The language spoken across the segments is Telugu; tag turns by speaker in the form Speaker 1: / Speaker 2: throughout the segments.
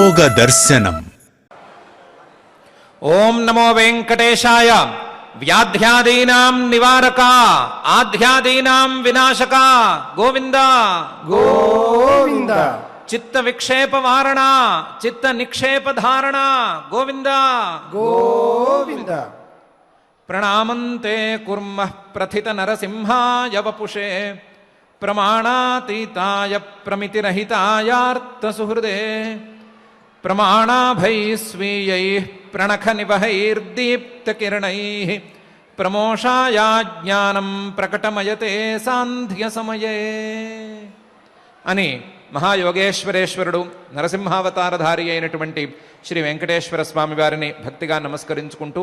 Speaker 1: योग दर्शनम।
Speaker 2: ओम नमो वेंकटेशाय। व्याध्यादीनां निवारका आध्यादीनां विनाशका गोविंद
Speaker 3: गोविंद।
Speaker 2: चित्त विक्षेप वारणा चित्त निक्षेप धारणा गोविंद
Speaker 3: गोविंद।
Speaker 2: प्रणामन्ते कुर्मः प्रथित नरसिंहाय वपुषे प्रमाणातीताय प्रमितिरहितायार्थ सुहृदे प्रमाणाभैः स्वीयैः प्रणखनिवहैर्दीप्तकिरणैः प्रमोषाया ज्ञानं प्रकटमयते सान्ध्यसमये అని మహాయోగేశ్వరేశ్వరుడు నరసింహావతారధారి అయినటువంటి శ్రీ వెంకటేశ్వర స్వామి వారిని భక్తిగా నమస్కరించుకుంటూ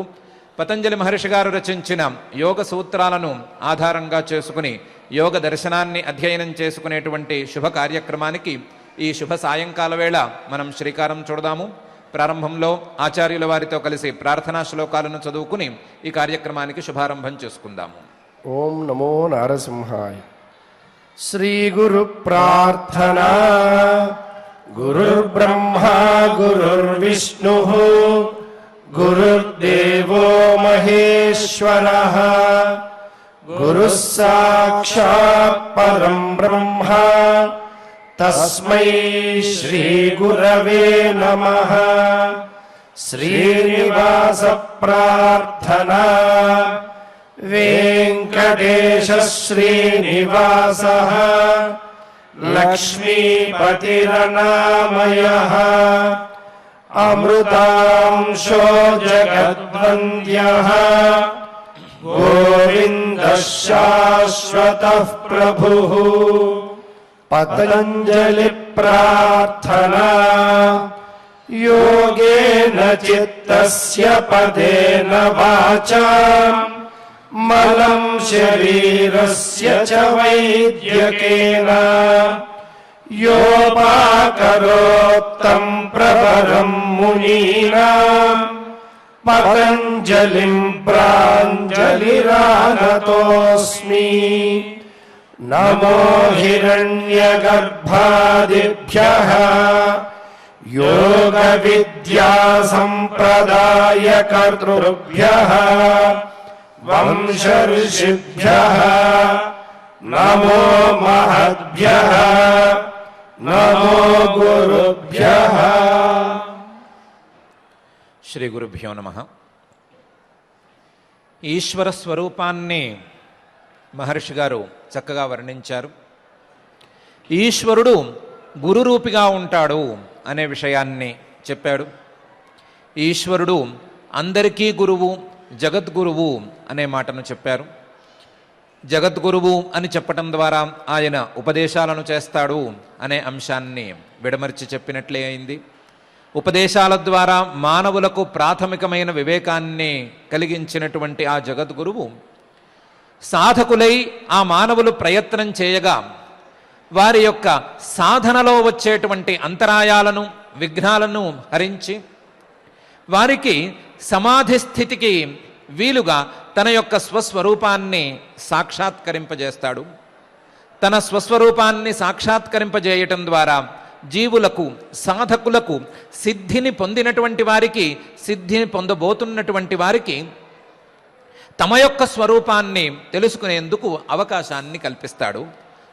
Speaker 2: పతంజలి మహర్షి గారు రచించిన యోగ సూత్రాలను ఆధారంగా చేసుకుని యోగ దర్శనాన్ని అధ్యయనం చేసుకునేటువంటి శుభ కార్యక్రమానికి ఈ శుభ సాయంకాల వేళ మనం శ్రీకారం చుడదాము. ప్రారంభంలో ఆచార్యుల వారితో కలిసి ప్రార్థనా శ్లోకాలను చదువుకుని ఈ కార్యక్రమానికి శుభారంభం చేసుకుందాము.
Speaker 3: ఓం నమో నారసింహాయ. శ్రీ గురు ప్రార్థనా. గురుర్బ్రహ్మా గురుర్విష్ణుః గురుర్దేవో మహేశ్వరః గురుః సాక్షాత్ పరం బ్రహ్మ తస్మై శ్రీ గురవే నమః. శ్రీనివాస ప్రార్థనా. వెంకటేశ శ్రీనివాసః లక్ష్మీపతిరనామయః అమృతాంశో జగద్వంద్యః గోవిందః శాశ్వతః ప్రభుః. పతంజలి ప్రార్థనా. యోగేన చిత్తస్య పదేన వాచా మలం శరీరస్య చ వైద్యకేన యోపాకరోత్తం ప్రవరం మునీనాం పతంజలిం ప్రాంజలిరానతోస్మి. నమో హిరణ్యగర్భాదిభ్యః యోగ విద్యా సంప్రదాయకర్తృభ్యః వంశ ఋషిభ్యః నమో మహద్భ్యః నమో గురుభ్యః.
Speaker 2: శ్రీ గురుభ్యో నమః. ఈశ్వర స్వరూపాన్ని మహర్షి గారు చక్కగా వర్ణించారు. ఈశ్వరుడు గురురూపిగా ఉంటాడు అనే విషయాన్ని చెప్పాడు. ఈశ్వరుడు అందరికీ గురువు, జగద్గురువు అనే మాటను చెప్పారు. జగద్గురువు అని చెప్పటం ద్వారా ఆయన ఉపదేశాలను చేస్తాడు అనే అంశాన్ని విడమర్చి చెప్పినట్లే అయింది. ఉపదేశాల ద్వారా మానవులకు ప్రాథమికమైన వివేకాన్ని కలిగించినటువంటి ఆ జగద్గురువు సాధకులై ఆ మానవులు ప్రయత్నం చేయగా వారి యొక్క సాధనలో వచ్చేటువంటి అంతరాయాలను విఘ్నాలను హరించి వారికి సమాధి స్థితికి వీలుగా తన యొక్క స్వస్వరూపాన్ని సాక్షాత్కరింపజేస్తాడు. తన స్వస్వరూపాన్ని సాక్షాత్కరింపజేయటం ద్వారా జీవులకు, సాధకులకు, సిద్ధిని పొందినటువంటి వారికి, సిద్ధిని పొందబోతున్నటువంటి వారికి తమ యొక్క స్వరూపాన్ని తెలుసుకునేందుకు అవకాశాన్ని కల్పిస్తాడు.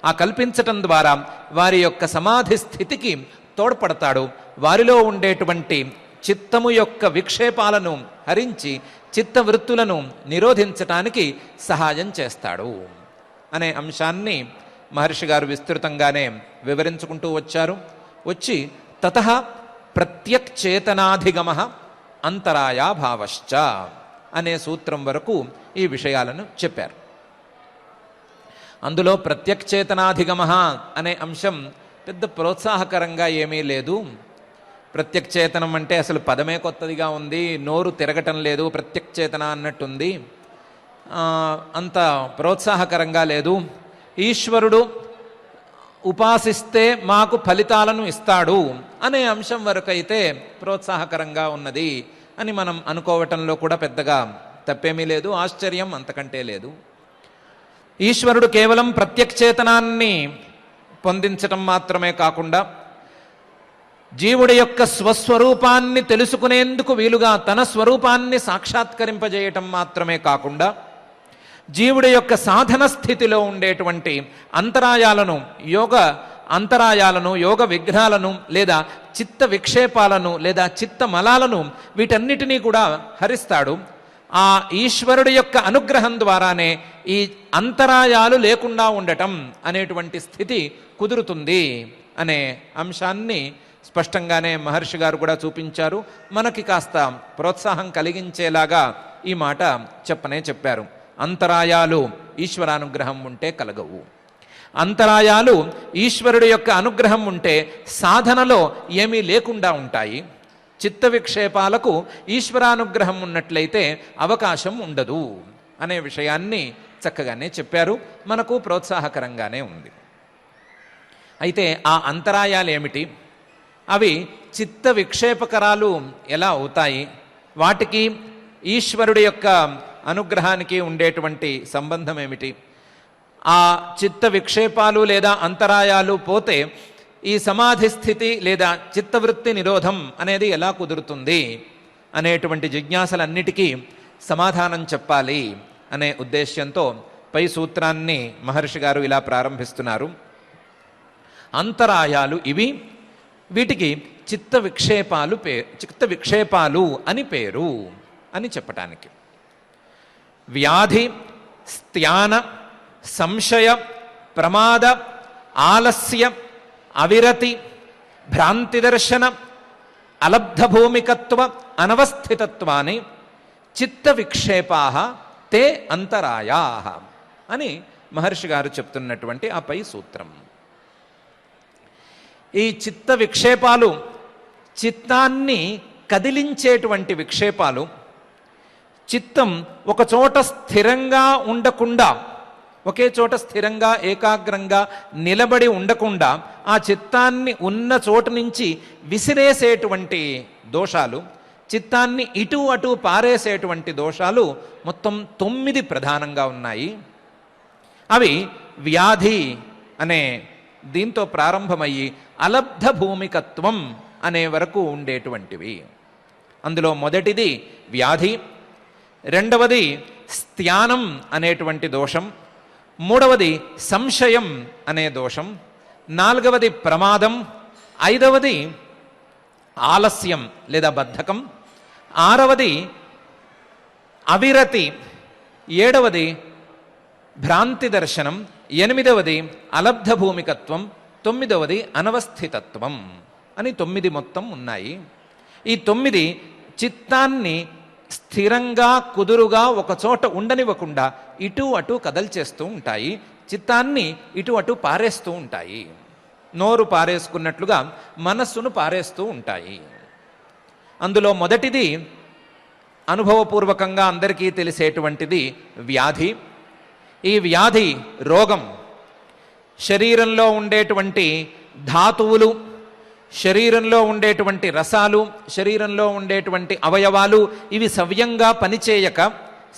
Speaker 2: ఆ కల్పించటం ద్వారా వారి యొక్క సమాధి స్థితికి తోడ్పడతాడు. వారిలో ఉండేటువంటి చిత్తము యొక్క విక్షేపాలను హరించి చిత్తవృత్తులను నిరోధించటానికి సహాయం చేస్తాడు అనే అంశాన్ని మహర్షి గారు విస్తృతంగానే వివరించుకుంటూ వచ్చి తతః ప్రత్యక్చేతనాధిగమః అంతరాయా భావశ్చ అనే సూత్రం వరకు ఈ విషయాలను చెప్పారు. అందులో ప్రత్యక్చేతనాధిగమః అనే అంశం పెద్ద ప్రోత్సాహకరంగా ఏమీ లేదు. ప్రత్యక్చేతనం అంటే అసలు పదమే కొత్తదిగా ఉంది, నోరు తిరగటం లేదు, ప్రత్యక్చేతన అన్నట్టుంది, అంత ప్రోత్సాహకరంగా లేదు. ఈశ్వరుడు ఉపాసిస్తే మాకు ఫలితాలను ఇస్తాడు అనే అంశం వరకు అయితే ప్రోత్సాహకరంగా ఉన్నది అని మనం అనుకోవటంలో కూడా పెద్దగా తప్పేమీ లేదు, ఆశ్చర్యం అంతకంటే లేదు. ఈశ్వరుడు కేవలం ప్రత్యక్చేతనాన్ని పొందించటం మాత్రమే కాకుండా జీవుడి యొక్క స్వస్వరూపాన్ని తెలుసుకునేందుకు వీలుగా తన స్వరూపాన్ని సాక్షాత్కరింపజేయటం మాత్రమే కాకుండా జీవుడి యొక్క సాధన స్థితిలో ఉండేటువంటి అంతరాయాలను యోగ విఘ్నాలను లేదా చిత్త విక్షేపాలను లేదా చిత్త మలాలను వీటన్నిటినీ కూడా హరిస్తాడు. ఆ ఈశ్వరుడి యొక్క అనుగ్రహం ద్వారానే ఈ అంతరాయాలు లేకుండా ఉండటం అనేటువంటి స్థితి కుదురుతుంది అనే అంశాన్ని స్పష్టంగానే మహర్షి గారు కూడా చూపించారు. మనకి కాస్త ప్రోత్సాహం కలిగించేలాగా ఈ మాట చెప్పారు. అంతరాయాలు ఈశ్వరానుగ్రహం ఉంటే కలగవు. అంతరాయాలు ఈశ్వరుడి యొక్క అనుగ్రహం ఉంటే సాధనలో ఏమీ లేకుండా ఉంటాయి. చిత్త విక్షేపాలకు ఈశ్వరానుగ్రహం ఉన్నట్లయితే అవకాశం ఉండదు అనే విషయాన్ని చక్కగానే చెప్పారు. మనకు ప్రోత్సాహకరంగానే ఉంది. అయితే ఆ అంతరాయాలు ఏమిటి? అవి చిత్త విక్షేపకరాలు ఎలా అవుతాయి? వాటికి ఈశ్వరుడి యొక్క అనుగ్రహానికి ఉండేటువంటి సంబంధం ఏమిటి? ఆ చిత్త విక్షేపాలు లేదా అంతరాయాలు పోతే ఈ సమాధి స్థితి లేదా చిత్తవృత్తి నిరోధం అనేది ఎలా కుదురుతుంది అనేటువంటి జిజ్ఞాసలన్నిటికీ సమాధానం చెప్పాలి అనే ఉద్దేశ్యంతో పై సూత్రాన్ని మహర్షి గారు ఇలా ప్రారంభిస్తున్నారు. అంతరాయాలు ఇవి, వీటికి చిత్త విక్షేపాలు అని పేరు అని చెప్పటానికి. వ్యాధి, స్థాన, సంశయ, ప్రమాద, ఆలస్య, అవిరతి, భ్రాంతి దర్శన, అలబ్ధభూమికత్వ, అనవస్థితత్వాన్ని చిత్త విక్షేపా తే అంతరాయా అని మహర్షి గారు చెప్తున్నటువంటి ఆ పై సూత్రం. ఈ చిత్త విక్షేపాలు చిత్తాన్ని కదిలించేటువంటి విక్షేపాలు. చిత్తం ఒక చోట స్థిరంగా ఉండకుండా, ఒకే చోట స్థిరంగా ఏకాగ్రంగా నిలబడి ఉండకుండా ఆ చిత్తాన్ని ఉన్న చోటు నుంచి విసిరేసేటువంటి దోషాలు, చిత్తాన్ని ఇటు అటు పారేసేటువంటి దోషాలు మొత్తం 9 ప్రధానంగా ఉన్నాయి. అవి వ్యాధి అనే దీంతో ప్రారంభమయ్యి అలబ్ధ భూమికత్వం అనే వరకు ఉండేటువంటివి. అందులో మొదటిది వ్యాధి, రెండవది స్థానం అనేటువంటి దోషం, మూడవది సంశయం అనే దోషం, నాలుగవది ప్రమాదం, ఐదవది ఆలస్యం లేదా బద్ధకం, ఆరవది అవిరతి, ఏడవది భ్రాంతి దర్శనం, ఎనిమిదవది అలబ్ధ భూమికత్వం, తొమ్మిదవది అనవస్థితత్వం అని 9 మొత్తం ఉన్నాయి. ఈ 9 చిత్తాన్ని స్థిరంగా కుదురుగా ఒక చోట ఉండనివ్వకుండా ఇటు అటు కదల్చేస్తూ ఉంటాయి. చిత్తాన్ని ఇటు అటు పారేస్తూ ఉంటాయి. నోరు పారేసుకున్నట్లుగా మనస్సును పారేస్తూ ఉంటాయి. అందులో మొదటిది అనుభవపూర్వకంగా అందరికీ తెలిసేటువంటిది వ్యాధి. ఈ వ్యాధి రోగం. శరీరంలో ఉండేటువంటి ధాతువులు, శరీరంలో ఉండేటువంటి రసాలు, శరీరంలో ఉండేటువంటి అవయవాలు ఇవి సవ్యంగా పనిచేయక,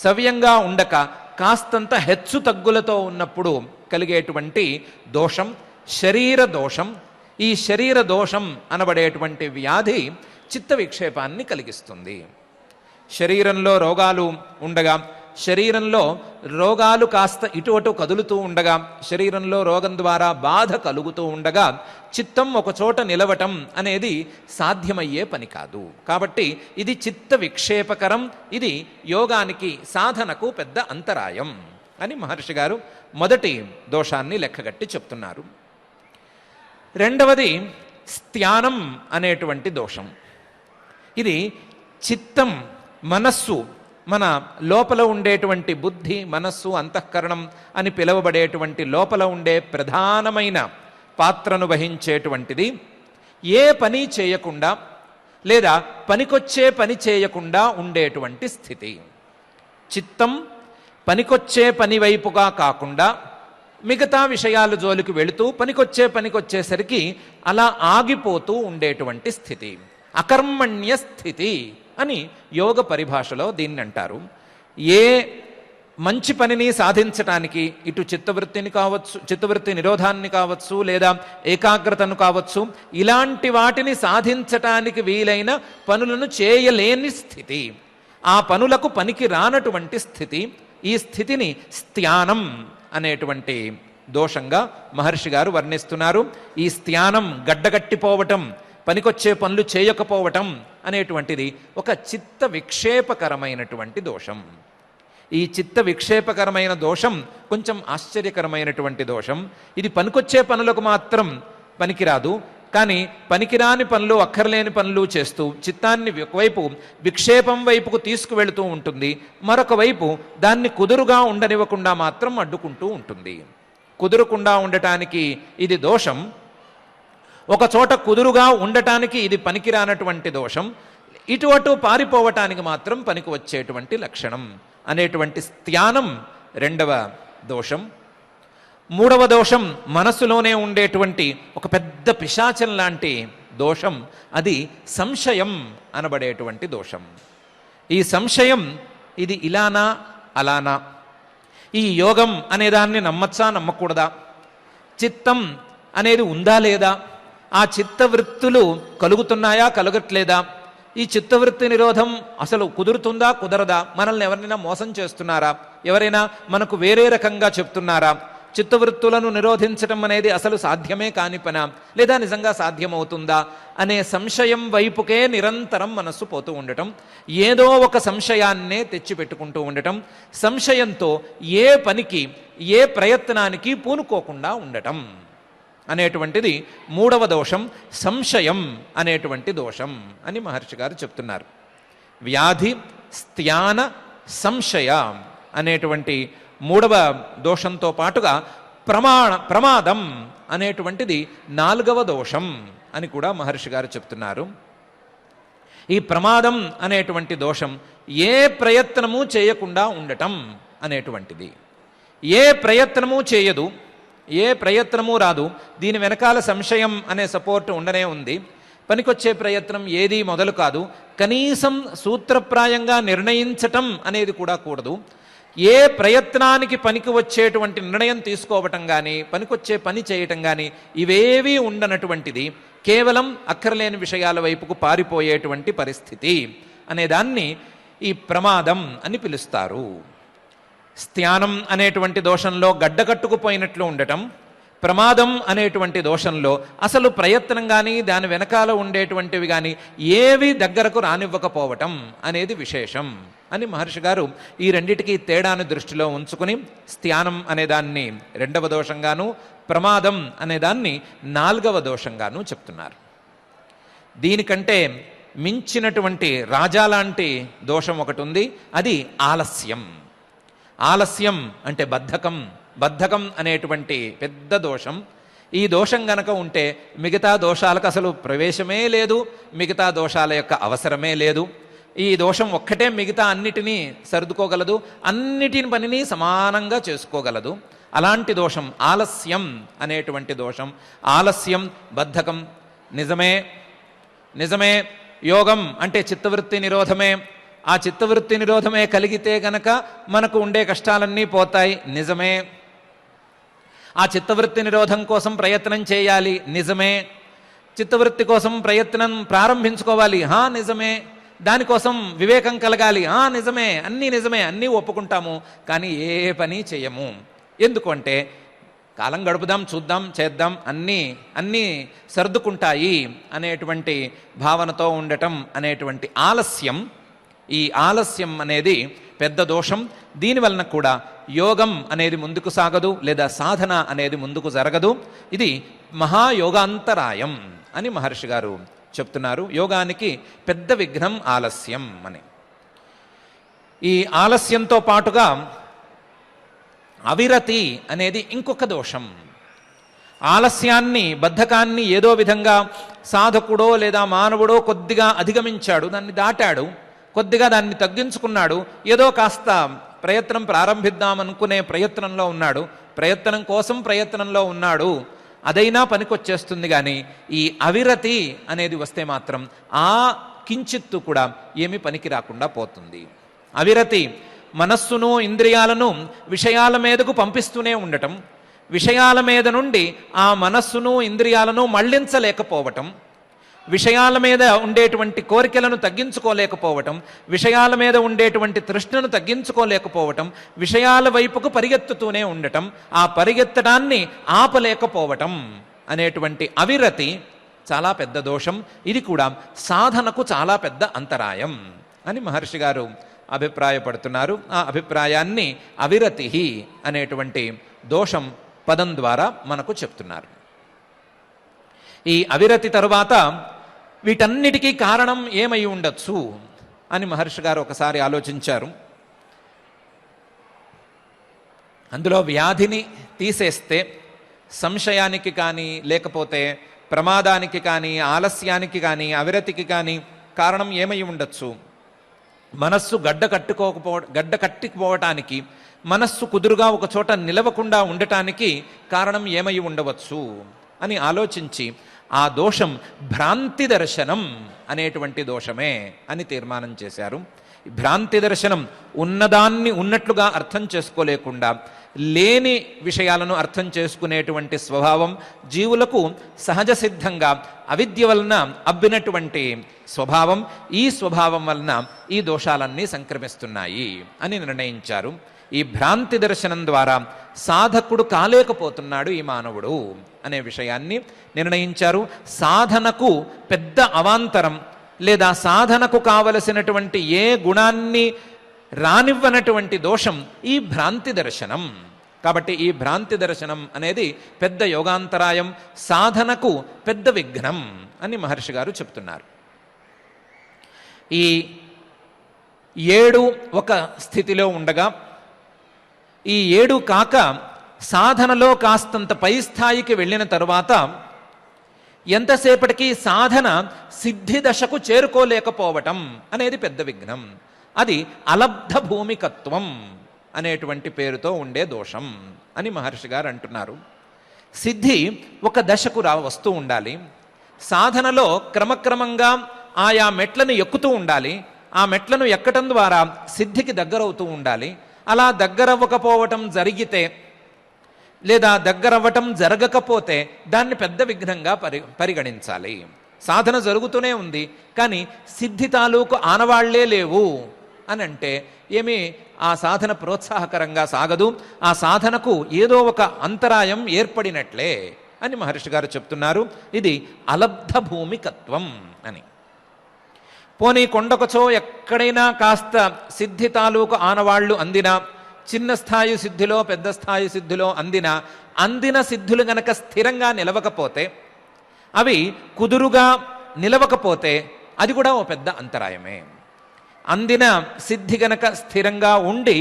Speaker 2: సవ్యంగా ఉండక కాస్తంత హెచ్చు తగ్గులతో ఉన్నప్పుడు కలిగేటువంటి దోషం శరీర దోషం. ఈ శరీర దోషం అనబడేటువంటి వ్యాధి చిత్త విక్షేపాన్ని కలిగిస్తుంది. శరీరంలో రోగాలు ఉండగా, శరీరంలో రోగాలు కాస్త ఇటు అటు కదులుతూ ఉండగా, శరీరంలో రోగం ద్వారా బాధ కలుగుతూ ఉండగా చిత్తం ఒక చోట నిలవటం అనేది సాధ్యమయ్యే పని కాదు. కాబట్టి ఇది చిత్త విక్షేపకరం, ఇది యోగానికి సాధనకు పెద్ద అంతరాయం అని మహర్షి గారు మొదటి దోషాన్ని లెక్కగట్టి చెప్తున్నారు. రెండవది స్థానం అనేటువంటి దోషం. ఇది చిత్తం, మనస్సు, మన లోపల ఉండేటువంటి బుద్ధి, మనస్సు, అంతఃకరణం అని పిలువబడేటువంటి లోపల ఉండే ప్రధానమైన పాత్రను వహించేటువంటిది. ఏ పని చేయకుండా లేదా పనికొచ్చే పని చేయకుండా ఉండేటువంటి స్థితి. చిత్తం పనికొచ్చే పని వైపుగా కాకుండా మిగతా విషయాల జోలికి వెళుతూ పనికొచ్చేసరికి అలా ఆగిపోతూ ఉండేటువంటి స్థితి. అకర్మణ్య స్థితి అని యోగ పరిభాషలో దీన్ని అంటారు. ఏ మంచి పనిని సాధించటానికి ఇటు చిత్తవృత్తిని కావచ్చు, చిత్తవృత్తి నిరోధాన్ని కావచ్చు, లేదా ఏకాగ్రతను కావచ్చు, ఇలాంటి వాటిని సాధించటానికి వీలైన పనులను చేయలేని స్థితి, ఆ పనులకు పనికి రానటువంటి స్థితి, ఈ స్థితిని స్థానం అనేటువంటి దోషంగా మహర్షి గారు వర్ణిస్తున్నారు. ఈ స్థానం గడ్డగట్టిపోవటం, పనికొచ్చే పనులు చేయకపోవటం అనేటువంటిది ఒక చిత్త విక్షేపకరమైనటువంటి దోషం. ఈ చిత్త విక్షేపకరమైన దోషం కొంచెం ఆశ్చర్యకరమైనటువంటి దోషం. ఇది పనికొచ్చే పనులకు మాత్రం పనికిరాదు, కానీ పనికిరాని పనులు, అక్కర్లేని పనులు చేస్తూ చిత్తాన్ని ఒకవైపు విక్షేపం వైపుకు తీసుకువెళుతూ ఉంటుంది, మరొక వైపు దాన్ని కుదురుగా ఉండనివ్వకుండా మాత్రం అడ్డుకుంటూ ఉంటుంది. కుదురుకుండా ఉండటానికి ఇది దోషం, ఒక చోట కుదురుగా ఉండటానికి ఇది పనికిరానటువంటి దోషం, ఇటు అటు పారిపోవటానికి మాత్రం పనికి వచ్చేటువంటి లక్షణం అనేటువంటి స్థానం రెండవ దోషం. మూడవ దోషం మనస్సులోనే ఉండేటువంటి ఒక పెద్ద పిశాచం లాంటి దోషం, అది సంశయం అనబడేటువంటి దోషం. ఈ సంశయం ఇది ఇలానా అలానా, ఈ యోగం అనేదాన్ని నమ్మచ్చా నమ్మకూడదా, చిత్తం అనేది ఉందా లేదా, ఆ చిత్తవృత్తులు కలుగుతున్నాయా కలగట్లేదా, ఈ చిత్తవృత్తి నిరోధం అసలు కుదురుతుందా కుదరదా, మనల్ని ఎవరైనా మోసం చేస్తున్నారా, ఎవరైనా మనకు వేరే రకంగా చెప్తున్నారా, చిత్తవృత్తులను నిరోధించటం అనేది అసలు సాధ్యమే కాని పనా, లేదా నిజంగా సాధ్యమవుతుందా అనే సంశయం వైపుకే నిరంతరం మనస్సు పోతూ ఉండటం, ఏదో ఒక సంశయాన్నే తెచ్చిపెట్టుకుంటూ ఉండటం, సంశయంతో ఏ పనికి ఏ ప్రయత్నానికి పూనుకోకుండా ఉండటం అనేటువంటిది మూడవ దోషం, సంశయం అనేటువంటి దోషం అని మహర్షి గారు చెప్తున్నారు. వ్యాధి, స్థాన, సంశయ అనేటువంటి మూడవ దోషంతో పాటుగా ప్రమాదం అనేటువంటిది నాలుగవ దోషం అని కూడా మహర్షి గారు చెప్తున్నారు. ఈ ప్రమాదం అనేటువంటి దోషం ఏ ప్రయత్నము చేయకుండా ఉండటం అనేటువంటిది. ఏ ప్రయత్నము చేయదు, ఏ ప్రయత్నము రాదు, దీని వెనకాల సంశయం అనే సపోర్ట్ ఉండనే ఉంది, పనికొచ్చే ప్రయత్నం ఏది మొదలు కాదు, కనీసం సూత్రప్రాయంగా నిర్ణయించటం అనేది కూడా కూడదు, ఏ ప్రయత్నానికి పనికి వచ్చేటువంటి నిర్ణయం తీసుకోవటం కానీ పనికొచ్చే పని చేయటం కానీ ఇవేవీ ఉండనటువంటిది, కేవలం అక్కర్లేని విషయాల వైపుకు పారిపోయేటువంటి పరిస్థితి అనేదాన్ని ఈ ప్రమాదం అని పిలుస్తారు. స్థానం అనేటువంటి దోషంలో గడ్డకట్టుకుపోయినట్లు ఉండటం, ప్రమాదం అనేటువంటి దోషంలో అసలు ప్రయత్నం కానీ దాని వెనకాల ఉండేటువంటివి కానీ ఏవి దగ్గరకు రానివ్వకపోవటం అనేది విశేషం అని మహర్షి గారు ఈ రెండిటికి తేడాను దృష్టిలో ఉంచుకుని స్థానం అనేదాన్ని రెండవ దోషంగాను, ప్రమాదం అనేదాన్ని నాలుగవ దోషంగాను చెప్తున్నారు. దీనికంటే మించినటువంటి రాజా లాంటి దోషం ఒకటి ఉంది, అది ఆలస్యం. ఆలస్యం అంటే బద్ధకం అనేటువంటి పెద్ద దోషం. ఈ దోషం గనక ఉంటే మిగతా దోషాలకు అసలు ప్రవేశమే లేదు, మిగతా దోషాల యొక్క అవసరమే లేదు. ఈ దోషం ఒక్కటే మిగతా అన్నిటినీ సర్దుకోగలదు, అన్నిటిని పనిని సమానంగా చేసుకోగలదు. అలాంటి దోషం ఆలస్యం అనేటువంటి దోషం. ఆలస్యం, బద్ధకం నిజమే యోగం అంటే చిత్తవృత్తి నిరోధమే. ఆ చిత్తవృత్తి నిరోధమే కలిగితే గనక మనకు ఉండే కష్టాలన్నీ పోతాయి, నిజమే. ఆ చిత్తవృత్తి నిరోధం కోసం ప్రయత్నం చేయాలి, నిజమే. చిత్తవృత్తి కోసం ప్రయత్నం ప్రారంభించుకోవాలి, నిజమే. దానికోసం వివేకం కలగాలి, నిజమే. అన్నీ ఒప్పుకుంటాము, కానీ ఏ పని చేయము. ఎందుకంటే కాలం గడుపుదాం, చూద్దాం, చేద్దాం, అన్నీ సర్దుకుంటాయి అనేటువంటి భావనతో ఉండటం అనేటువంటి ఆలస్యం. ఈ ఆలస్యం అనేది పెద్ద దోషం. దీనివలన కూడా యోగం అనేది ముందుకు సాగదు, లేదా సాధన అనేది ముందుకు జరగదు. ఇది మహాయోగాంతరాయం అని మహర్షి గారు చెప్తున్నారు. యోగానికి పెద్ద విఘ్నం ఆలస్యం అని. ఈ ఆలస్యంతో పాటుగా అవిరతి అనేది ఇంకొక దోషం. ఆలస్యాన్ని, బద్ధకాన్ని ఏదో విధంగా సాధకుడో లేదా మానవుడో కొద్దిగా అధిగమించాడు, దాన్ని దాటాడు, కొద్దిగా దాన్ని తగ్గించుకున్నాడు, ఏదో కాస్త ప్రయత్నం ప్రారంభిద్దామనుకునే ప్రయత్నంలో ఉన్నాడు, ప్రయత్నం కోసం ప్రయత్నంలో ఉన్నాడు, అదైనా పనికొచ్చేస్తుంది. కానీ ఈ అవిరతి అనేది వస్తే మాత్రం ఆ కించిత్తు కూడా ఏమీ పనికి రాకుండా పోతుంది. అవిరతి మనస్సును ఇంద్రియాలను విషయాల మీదకు పంపిస్తూనే ఉండటం, విషయాల మీద నుండి ఆ మనస్సును ఇంద్రియాలను మళ్లించలేకపోవటం, విషయాల మీద ఉండేటువంటి కోరికలను తగ్గించుకోలేకపోవటం, విషయాల మీద ఉండేటువంటి తృష్ణను తగ్గించుకోలేకపోవటం, విషయాల వైపుకు పరిగెత్తుతూనే ఉండటం, ఆ పరిగెత్తడాన్ని ఆపలేకపోవటం అనేటువంటి అవిరతి చాలా పెద్ద దోషం. ఇది కూడా సాధనకు చాలా పెద్ద అంతరాయం అని మహర్షి గారు అభిప్రాయపడుతున్నారు. ఆ అభిప్రాయాన్ని అవిరతి అనేటువంటి దోషం పదం ద్వారా మనకు చెప్తున్నారు. ఈ అవిరతి తరువాత వీటన్నిటికీ కారణం ఏమై ఉండొచ్చు అని మహర్షి గారు ఒకసారి ఆలోచించారు. అందులో వ్యాధిని తీసేస్తే సంశయానికి కానీ, లేకపోతే ప్రమాదానికి కానీ, ఆలస్యానికి కానీ, అవిరతికి కానీ కారణం ఏమై ఉండొచ్చు? మనస్సు గడ్డ కట్టుకుపోవటానికి, మనస్సు కుదురుగా ఒక చోట నిలవకుండా ఉండటానికి కారణం ఏమై ఉండవచ్చు అని ఆలోచించి ఆ దోషం భ్రాంతి దర్శనం అనేటువంటి దోషమే అని తీర్మానం చేశారు. భ్రాంతి దర్శనం ఉన్నదాన్ని ఉన్నట్లుగా అర్థం చేసుకోలేకుండా లేని విషయాలను అర్థం చేసుకునేటువంటి స్వభావం జీవులకు సహజ సిద్ధంగా అవిద్య వలన అబ్బినటువంటి స్వభావం. ఈ స్వభావం వలన ఈ దోషాలన్నీ సంక్రమిస్తున్నాయి అని నిర్ణయించారు. ఈ భ్రాంతి దర్శనం ద్వారా సాధకుడు కాలేకపోతున్నాడు ఈ మానవుడు అనే విషయాన్ని నిర్ణయించారు. సాధనకు పెద్ద అవాంతరం లేదా సాధనకు కావలసినటువంటి ఏ గుణాన్ని రానివ్వనటువంటి దోషం ఈ భ్రాంతి దర్శనం. కాబట్టి ఈ భ్రాంతి దర్శనం అనేది పెద్ద యోగాంతరాయం, సాధనకు పెద్ద విఘ్నం అని మహర్షి గారు చెప్తున్నారు. ఈ 7 ఒక స్థితిలో ఉండగా, ఈ 7 కాక సాధనలో కాస్తంత పై స్థాయికి వెళ్ళిన తరువాత ఎంతసేపటికి సాధన సిద్ధి దశకు చేరుకోలేకపోవటం అనేది పెద్ద విఘ్నం. అది అలబ్ధ భూమికత్వం అనేటువంటి పేరుతో ఉండే దోషం అని మహర్షి గారు అంటున్నారు. సిద్ధి ఒక దశకు వస్తూ ఉండాలి. సాధనలో క్రమక్రమంగా ఆయా మెట్లను ఎక్కుతూ ఉండాలి. ఆ మెట్లను ఎక్కటం ద్వారా సిద్ధికి దగ్గరవుతూ ఉండాలి. అలా దగ్గరవ్వకపోవటం జరిగితే లేదా దగ్గరవ్వటం జరగకపోతే దాన్ని పెద్ద విఘ్నంగా పరిగణించాలి. సాధన జరుగుతూనే ఉంది కానీ సిద్ధి తాలూకు ఆనవాళ్లే లేవు అని అంటే ఏమీ ఆ సాధన ప్రోత్సాహకరంగా సాగదు. ఆ సాధనకు ఏదో ఒక అంతరాయం ఏర్పడినట్లే అని మహర్షి గారు చెప్తున్నారు. ఇది అలబ్ధ భూమికత్వం అని. పోనీ కొండకొచో ఎక్కడైనా కాస్త సిద్ధి తాలూకు ఆనవాళ్లు అందినా, చిన్న స్థాయి సిద్ధిలో పెద్ద స్థాయి సిద్ధిలో అందిన సిద్ధులు గనక స్థిరంగా నిలవకపోతే, అవి కుదురుగా నిలవకపోతే అది కూడా ఓ పెద్ద అంతరాయమే. అందిన సిద్ధి గనక స్థిరంగా ఉండి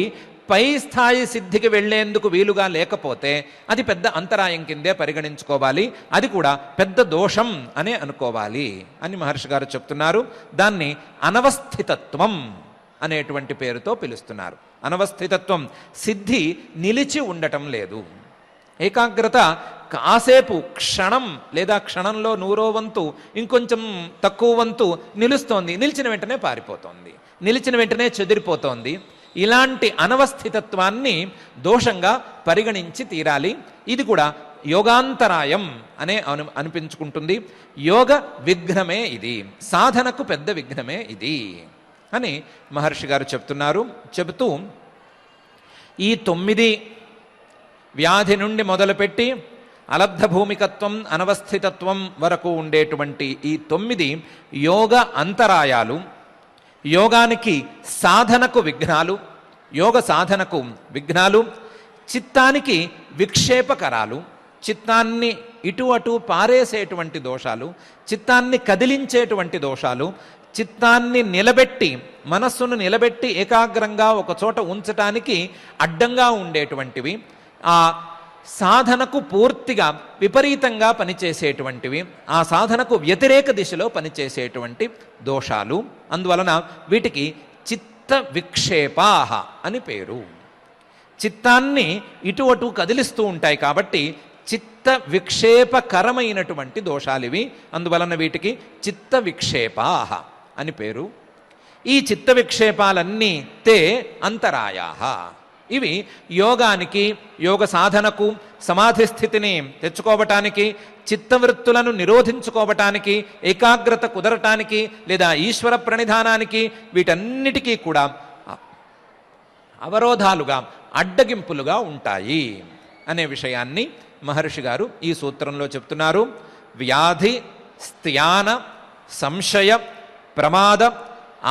Speaker 2: పై స్థాయి సిద్ధికి వెళ్లేందుకు వీలుగా లేకపోతే అది పెద్ద అంతరాయం కిందే పరిగణించుకోవాలి. అది కూడా పెద్ద దోషం అనే అనుకోవాలి అని మహర్షి గారు చెప్తున్నారు. దాన్ని అనవస్థితత్వం అనేటువంటి పేరుతో పిలుస్తున్నారు. అనవస్థితత్వం సిద్ధి నిలిచి ఉండటం లేదు. ఏకాగ్రత కాసేపు క్షణం లేదా క్షణంలో 100వ వంతు ఇంకొంచెం తక్కువ వంతు నిలుస్తోంది, నిలిచిన వెంటనే పారిపోతోంది, నిలిచిన వెంటనే చెదిరిపోతోంది. ఇలాంటి అనవస్థితత్వాన్ని దోషంగా పరిగణించి తీరాలి. ఇది కూడా యోగాంతరాయం అనే అనిపించుకుంటుంది. యోగ విఘ్నమే ఇది, సాధనకు పెద్ద విఘ్నమే ఇది అని మహర్షి గారు చెప్తున్నారు. చెబుతూ ఈ 9 వ్యాధి నుండి మొదలుపెట్టి అలబ్ధ భూమికత్వం, అనవస్థితత్వం వరకు ఉండేటువంటి ఈ 9 యోగ అంతరాయాలు, యోగానికి సాధనకు విఘ్నాలు, యోగ సాధనకు విఘ్నాలు, చిత్తానికి విక్షేపకరాలు, చిత్తాన్ని ఇటు అటు పారేసేటువంటి దోషాలు, చిత్తాన్ని కదిలించేటువంటి దోషాలు, చిత్తాన్ని నిలబెట్టి మనస్సును నిలబెట్టి ఏకాగ్రంగా ఒక చోట ఉంచటానికి అడ్డంగా ఉండేటువంటివి, ఆ సాధనకు పూర్తిగా విపరీతంగా పనిచేసేటువంటివి, ఆ సాధనకు వ్యతిరేక దిశలో పనిచేసేటువంటి దోషాలు. అందువలన వీటికి చిత్త విక్షేపాహ అని పేరు. చిత్తాన్ని ఇటు అటు కదిలిస్తూ ఉంటాయి కాబట్టి చిత్త విక్షేపకరమైనటువంటి దోషాలు ఇవి. అందువలన వీటికి చిత్త విక్షేపాహ అని పేరు. ఈ చిత్త విక్షేపాలన్నీ తే అంతరాయా, ఇవి యోగానికి, యోగ సాధనకు, సమాధి స్థితిని తెచ్చుకోవటానికి, చిత్తవృత్తులను నిరోధించుకోవటానికి, ఏకాగ్రత కుదరటానికి, లేదా ఈశ్వర ప్రణిధానానికి, వీటన్నిటికీ కూడా అవరోధాలుగా, అడ్డగింపులుగా ఉంటాయి అనే విషయాన్ని మహర్షి గారు ఈ సూత్రంలో చెప్తున్నారు. వ్యాధి, స్థ్యాన, సంశయ, ప్రమాద,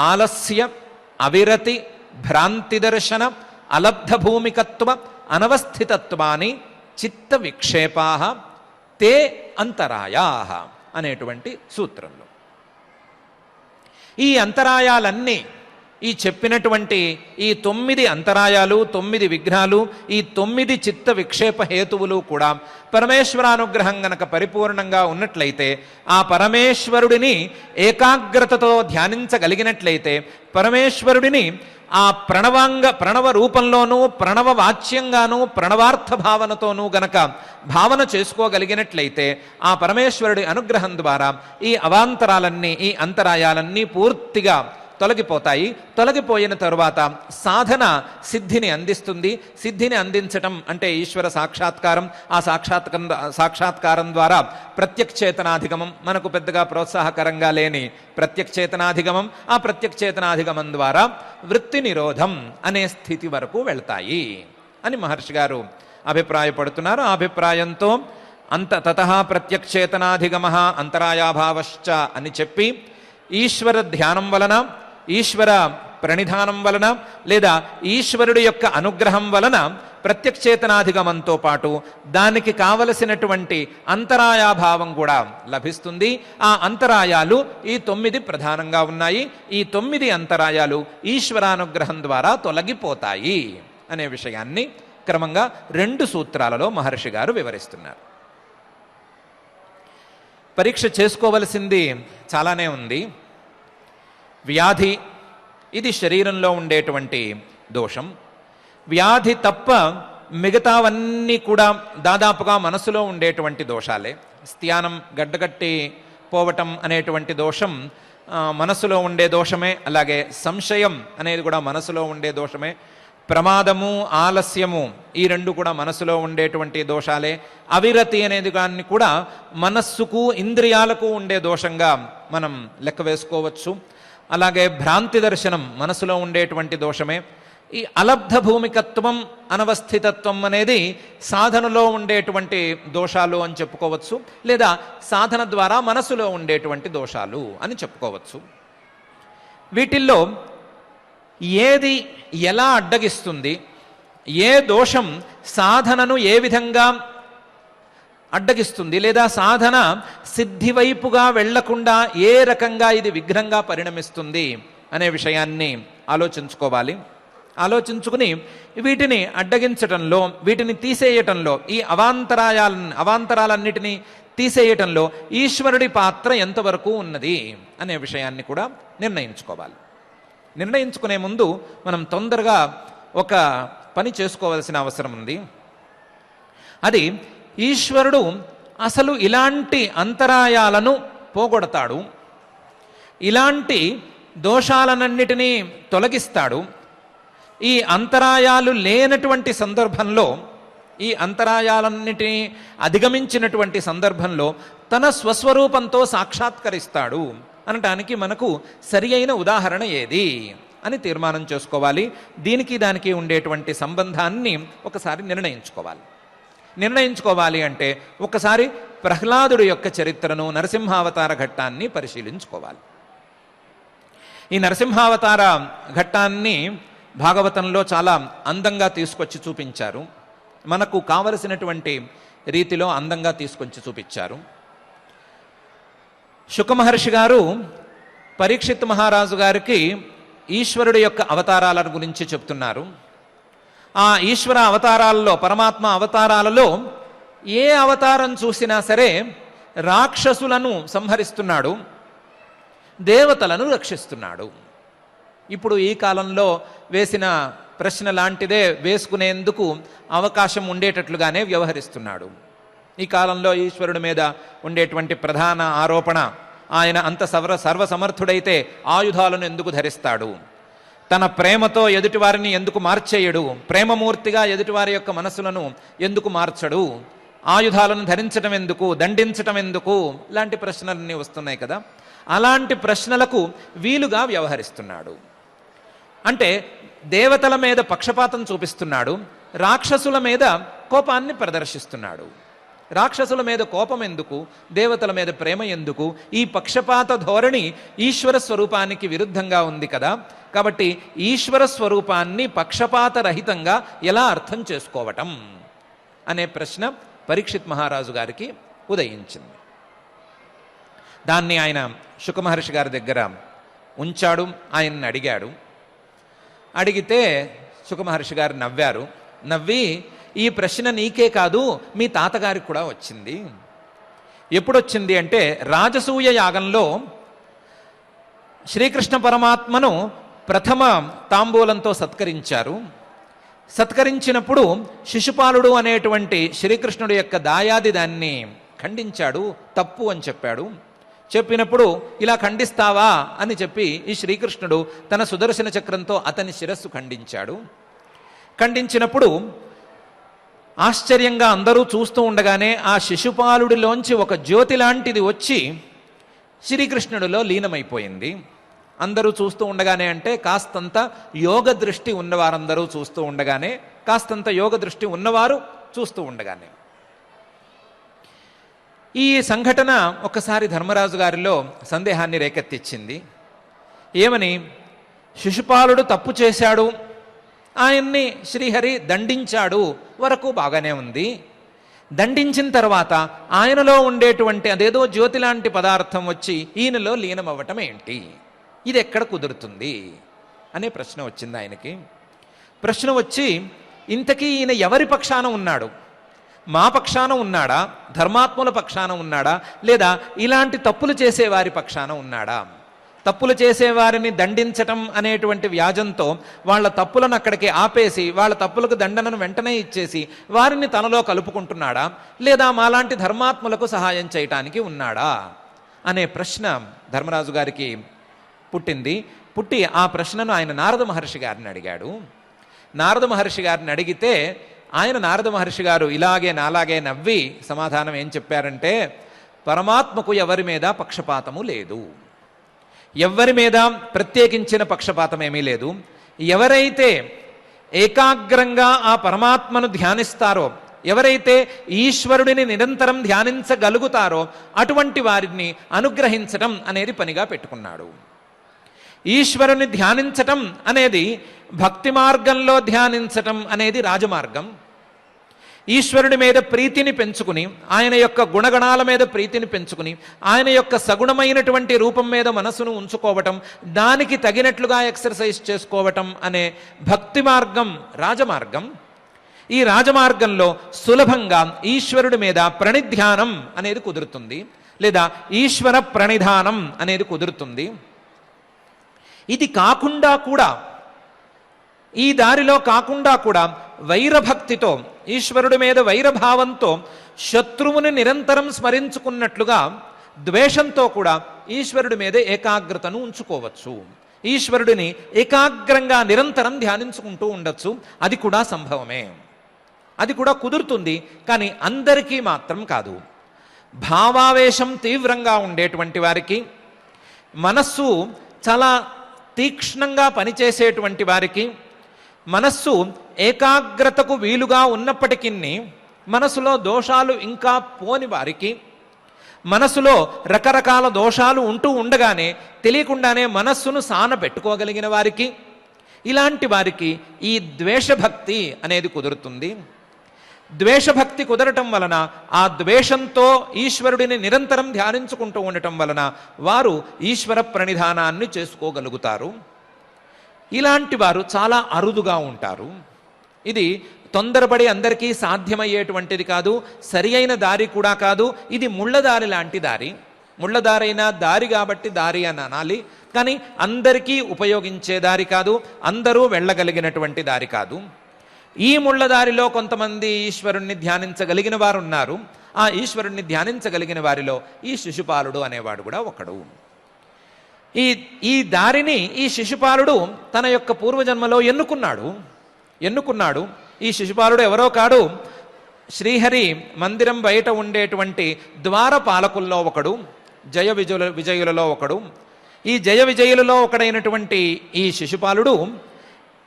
Speaker 2: ఆలస్య, అవిరతి, భ్రాంతి దర్శన, అలబ్ధ భూమికత్వ, అనవస్థితత్వాని చిత్త విక్షేపా తే అంతరాయా అనేటువంటి సూత్రంలో ఈ అంతరాయాలన్నీ, ఈ చెప్పినటువంటి ఈ 9 అంతరాయాలు, 9 విఘ్నాలు, ఈ 9 చిత్త విక్షేప హేతువులు కూడా పరమేశ్వరానుగ్రహం గనక పరిపూర్ణంగా ఉన్నట్లయితే, ఆ పరమేశ్వరుడిని ఏకాగ్రతతో ధ్యానించగలిగినట్లయితే, పరమేశ్వరుడిని ఆ ప్రణవ రూపంలోనూ, ప్రణవ వాచ్యంగానూ, ప్రణవార్థ భావనతోనూ గనక భావన చేసుకోగలిగినట్లయితే, ఆ పరమేశ్వరుడి అనుగ్రహం ద్వారా ఈ అవాంతరాలన్నీ, ఈ అంతరాయాలన్నీ పూర్తిగా తొలగిపోతాయి. తొలగిపోయిన తరువాత సాధన సిద్ధిని అందిస్తుంది. సిద్ధిని అందించటం అంటే ఈశ్వర సాక్షాత్కారం. ఆ సాక్షాత్కారం ద్వారా ప్రత్యక్షేతనాధిగమం, మనకు పెద్దగా ప్రోత్సాహకరంగా లేని ప్రత్యక్షేతనాధిగమం, ఆ ప్రత్యక్షేతనాధిగమం ద్వారా వృత్తి నిరోధం అనే స్థితి వరకు వెళ్తాయి అని మహర్షి గారు అభిప్రాయపడుతున్నారు. ఆ అభిప్రాయంతో తతః ప్రత్యక్షేతనాధిగమ అంతరాయాభావశ్చ అని చెప్పి, ఈశ్వర ధ్యానం వలన, ఈశ్వర ప్రణిధానం వలన, లేదా ఈశ్వరుడి యొక్క అనుగ్రహం వలన ప్రత్యక్షేతనాధిగమంతో పాటు దానికి కావలసినటువంటి అంతరాయాభావం కూడా లభిస్తుంది. ఆ అంతరాయాలు ఈ 9 ప్రధానంగా ఉన్నాయి. ఈ 9 అంతరాయాలు ఈశ్వరానుగ్రహం ద్వారా తొలగిపోతాయి అనే విషయాన్ని క్రమంగా 2 సూత్రాలలో మహర్షి గారు వివరిస్తున్నారు. పరీక్ష చేసుకోవలసింది చాలానే ఉంది. వ్యాధి, ఇది శరీరంలో ఉండేటువంటి దోషం. వ్యాధి తప్ప మిగతావన్నీ కూడా దాదాపుగా మనసులో ఉండేటువంటి దోషాలే. స్థానం, గడ్డగట్టి పోవటం అనేటువంటి దోషం మనసులో ఉండే దోషమే. అలాగే సంశయం అనేది కూడా మనసులో ఉండే దోషమే. ప్రమాదము, ఆలస్యము, ఈ 2 కూడా మనసులో ఉండేటువంటి దోషాలే. అవిరతి అనేది దాన్ని కూడా మనస్సుకు, ఇంద్రియాలకు ఉండే దోషంగా మనం లెక్క వేసుకోవచ్చు. అలాగే భ్రాంతి దర్శనం మనసులో ఉండేటువంటి దోషమే. ఈ అలబ్ధ భూమికత్వం, అనవస్థితత్వం అనేది సాధనలో ఉండేటువంటి దోషాలు అని చెప్పుకోవచ్చు, లేదా సాధన ద్వారా మనసులో ఉండేటువంటి దోషాలు అని చెప్పుకోవచ్చు. వీటిల్లో ఏది ఎలా అడ్డగిస్తుంది, ఏ దోషం సాధనను ఏ విధంగా అడ్డగిస్తుంది, లేదా సాధన సిద్ధి వైపుగా వెళ్లకుండా ఏ రకంగా ఇది విఘ్నంగా పరిణమిస్తుంది అనే విషయాన్ని ఆలోచించుకోవాలి. ఆలోచించుకుని వీటిని అడ్డగించటంలో, వీటిని తీసేయటంలో, ఈ అవాంతరాలన్నిటినీ తీసేయటంలో ఈశ్వరుడి పాత్ర ఎంతవరకు ఉన్నది అనే విషయాన్ని కూడా నిర్ణయించుకోవాలి. నిర్ణయించుకునే ముందు మనం తొందరగా ఒక పని చేసుకోవాల్సిన అవసరం ఉంది. అది, ఈశ్వరుడు అసలు ఇలాంటి అంతరాయాలను పోగొడతాడు, ఇలాంటి దోషాలన్నిటినీ తొలగిస్తాడు. ఈ అంతరాయాలు లేనటువంటి సందర్భంలో, ఈ అంతరాయాలన్నిటినీ అధిగమించినటువంటి సందర్భంలో తన స్వస్వరూపంతో సాక్షాత్కరిస్తాడు అనటానికి మనకు సరి అయిన ఉదాహరణ ఏది అని తీర్మానం చేసుకోవాలి. దీనికి దానికి ఉండేటువంటి సంబంధాన్ని ఒకసారి నిర్ణయించుకోవాలి అంటే ఒకసారి ప్రహ్లాదుడి యొక్క చరిత్రను, నరసింహావతార ఘట్టాన్ని పరిశీలించుకోవాలి. ఈ నరసింహావతార ఘట్టాన్ని భాగవతంలో చాలా అందంగా తీసుకొచ్చి చూపించారు. మనకు కావలసినటువంటి రీతిలో అందంగా తీసుకొచ్చి చూపించారు. శుకమహర్షి గారు పరీక్షిత్ మహారాజు గారికి ఈశ్వరుడి యొక్క అవతారాల గురించి చెప్తున్నారు. ఆ ఈశ్వర అవతారాలలో, పరమాత్మ అవతారాలలో ఏ అవతారం చూసినా సరే రాక్షసులను సంహరిస్తున్నాడు, దేవతలను రక్షిస్తున్నాడు. ఇప్పుడు ఈ కాలంలో వేసిన ప్రశ్న లాంటిదే వేసుకునేందుకు అవకాశం ఉండేటట్లుగానే వ్యవహరిస్తున్నాడు. ఈ కాలంలో ఈశ్వరుడి మీద ఉండేటువంటి ప్రధాన ఆరోపణ ఆయన అంత సర్వసమర్థుడైతే ఆయుధాలను ఎందుకు ధరిస్తాడు? తన ప్రేమతో ఎదుటివారిని ఎందుకు మార్చేయడు? ప్రేమమూర్తిగా ఎదుటివారి యొక్క మనసులను ఎందుకు మార్చడు? ఆయుధాలను ధరించడం ఎందుకు? దండించటం ఎందుకు? ఇలాంటి ప్రశ్నలన్నీ వస్తున్నాయి కదా. అలాంటి ప్రశ్నలకు వీలుగా వ్యవహరిస్తున్నాడు. అంటే దేవతల మీద పక్షపాతం చూపిస్తున్నాడు, రాక్షసుల మీద కోపాన్ని ప్రదర్శిస్తున్నాడు. రాక్షసుల మీద కోపం ఎందుకు? దేవతల మీద ప్రేమ ఎందుకు? ఈ పక్షపాత ధోరణి ఈశ్వర స్వరూపానికి విరుద్ధంగా ఉంది కదా. కాబట్టి ఈశ్వర స్వరూపాన్ని పక్షపాతరహితంగా ఎలా అర్థం చేసుకోవటం అనే ప్రశ్న పరీక్షిత్ మహారాజు గారికి ఉదయించింది. దాన్ని ఆయన శుకమహర్షి గారి దగ్గర ఉంచాడు. ఆయన్ని అడిగాడు. అడిగితే శుకమహర్షి గారు నవ్వారు. నవ్వి, ఈ ప్రశ్న నీకే కాదు మీ తాతగారికి కూడా వచ్చింది. ఎప్పుడొచ్చింది అంటే, రాజసూయ యాగంలో శ్రీకృష్ణ పరమాత్మను ప్రథమ తాంబూలంతో సత్కరించారు. సత్కరించినప్పుడు శిశుపాలుడు అనేటువంటి శ్రీకృష్ణుడి యొక్క దాయాది దాన్ని ఖండించాడు, తప్పు అని చెప్పాడు. చెప్పినప్పుడు ఇలా ఖండిస్తావా అని చెప్పి ఈ శ్రీకృష్ణుడు తన సుదర్శన చక్రంతో అతని శిరస్సు ఖండించాడు. ఖండించినప్పుడు ఆశ్చర్యంగా అందరూ చూస్తూ ఉండగానే ఆ శిశుపాలుడిలోంచి ఒక జ్యోతి లాంటిది వచ్చి శ్రీకృష్ణుడిలో లీనమైపోయింది. అందరూ చూస్తూ ఉండగానే అంటే కాస్తంత యోగ దృష్టి ఉన్నవారందరూ చూస్తూ ఉండగానే, కాస్తంత యోగ దృష్టి ఉన్నవారు చూస్తూ ఉండగానే ఈ సంఘటన ఒక్కసారి ధర్మరాజు గారిలో సందేహాన్ని రేకెత్తిచ్చింది. ఏమని? శిశుపాలుడు తప్పు చేశాడు, ఆయన్ని శ్రీహరి దండించాడు వరకు బాగానే ఉంది. దండించిన తర్వాత ఆయనలో ఉండేటువంటి అదేదో జ్యోతి లాంటి పదార్థం వచ్చి ఈయనలో లీనమవ్వటం ఏంటి? ఇది ఎక్కడ కుదురుతుంది అనే ప్రశ్న వచ్చింది ఆయనకి. ప్రశ్న వచ్చి, ఇంతకీ ఈయన ఎవరి పక్షాన ఉన్నాడు? మా పక్షాన ఉన్నాడా? ధర్మాత్ముల పక్షాన ఉన్నాడా? లేదా ఇలాంటి తప్పులు చేసేవారి పక్షాన ఉన్నాడా? తప్పులు చేసేవారిని దండించటం అనేటువంటి వ్యాజంతో వాళ్ళ తప్పులను అక్కడికి ఆపేసి వాళ్ళ తప్పులకు దండనను వెంటనే ఇచ్చేసి వారిని తనలో కలుపుకుంటున్నాడా? లేదా మాలాంటి ధర్మాత్ములకు సహాయం చేయటానికి ఉన్నాడా అనే ప్రశ్న ధర్మరాజు గారికి పుట్టింది. పుట్టి ఆ ప్రశ్నను ఆయన నారద మహర్షి గారిని అడిగాడు. నారద మహర్షి గారిని అడిగితే ఆయన నారద మహర్షి గారు ఇలాగే నాలాగే నవ్వి సమాధానం ఏం చెప్పారంటే, పరమాత్మకు ఎవరి మీద పక్షపాతము లేదు, ఎవరి మీద ప్రత్యేకించిన పక్షపాతం ఏమీ లేదు. ఎవరైతే ఏకాగ్రంగా ఆ పరమాత్మను ధ్యానిస్తారో, ఎవరైతే ఈశ్వరుడిని నిరంతరం ధ్యానించగలుగుతారో అటువంటి వారిని అనుగ్రహించటం అనేది పనిగా పెట్టుకున్నాడు. ఈశ్వరుని ధ్యానించటం అనేది భక్తి మార్గంలో ధ్యానించటం అనేది రాజమార్గం. ఈశ్వరుడి మీద ప్రీతిని పెంచుకుని, ఆయన యొక్క గుణగణాల మీద ప్రీతిని పెంచుకుని, ఆయన యొక్క సగుణమైనటువంటి రూపం మీద మనసును ఉంచుకోవటం, దానికి తగినట్లుగా ఎక్సర్సైజ్ చేసుకోవటం అనే భక్తి మార్గం రాజమార్గం. ఈ రాజమార్గంలో సులభంగా ఈశ్వరుడి మీద ప్రణిధ్యానం అనేది కుదురుతుంది, లేదా ఈశ్వర ప్రణిధానం అనేది కుదురుతుంది. ఇది కాకుండా కూడా, ఈ దారిలో కాకుండా కూడా వైరభక్తితో, ఈశ్వరుడి మీద వైరభావంతో శత్రువుని నిరంతరం స్మరించుకున్నట్లుగా ద్వేషంతో కూడా ఈశ్వరుడి మీద ఏకాగ్రతను ఉంచుకోవచ్చు. ఈశ్వరుడిని ఏకాగ్రంగా నిరంతరం ధ్యానించుకుంటూ ఉండొచ్చు. అది కూడా సంభవమే, అది కూడా కుదురుతుంది. కానీ అందరికీ మాత్రం కాదు. భావావేశం తీవ్రంగా ఉండేటువంటి వారికి, మనస్సు చాలా తీక్ష్ణంగా పనిచేసేటువంటి వారికి, మనస్సు ఏకాగ్రతకు వీలుగా ఉన్నప్పటికీ మనసులో దోషాలు ఇంకా పోని వారికి, మనసులో రకరకాల దోషాలు ఉంటూ ఉండగానే తెలియకుండానే మనస్సును సానబెట్టుకోగలిగిన వారికి, ఇలాంటి వారికి ఈ ద్వేషభక్తి అనేది కుదురుతుంది. ద్వేషభక్తి కుదరటం వలన, ఆ ద్వేషంతో ఈశ్వరుడిని నిరంతరం ధ్యానించుకుంటూ ఉండటం వలన వారు ఈశ్వర ప్రణిధానాన్ని చేసుకోగలుగుతారు. ఇలాంటి వారు చాలా అరుదుగా ఉంటారు. ఇది తొందరపడి అందరికీ సాధ్యమయ్యేటువంటిది కాదు, సరి అయిన దారి కూడా కాదు. ఇది ముళ్ళదారి లాంటి దారి. ముళ్ళదారైన దారి కాబట్టి దారి అని అనాలి, కానీ అందరికీ ఉపయోగించే దారి కాదు, అందరూ వెళ్ళగలిగినటువంటి దారి కాదు. ఈ ముళ్ళదారిలో కొంతమంది ఈశ్వరుణ్ణి ధ్యానించగలిగిన వారు ఉన్నారు. ఆ ఈశ్వరుణ్ణి ధ్యానించగలిగిన వారిలో ఈ శిశుపాలుడు అనేవాడు కూడా ఒకడు. ఈ దారిని ఈ శిశుపాలుడు తన యొక్క పూర్వజన్మలో ఎన్నుకున్నాడు. ఈ శిశుపాలుడు ఎవరో కాడు, శ్రీహరి మందిరం బయట ఉండేటువంటి ద్వారపాలకుల్లో ఒకడు, విజయులలో ఒకడు. ఈ జయ విజయులలో ఒకడైనటువంటి ఈ శిశుపాలుడు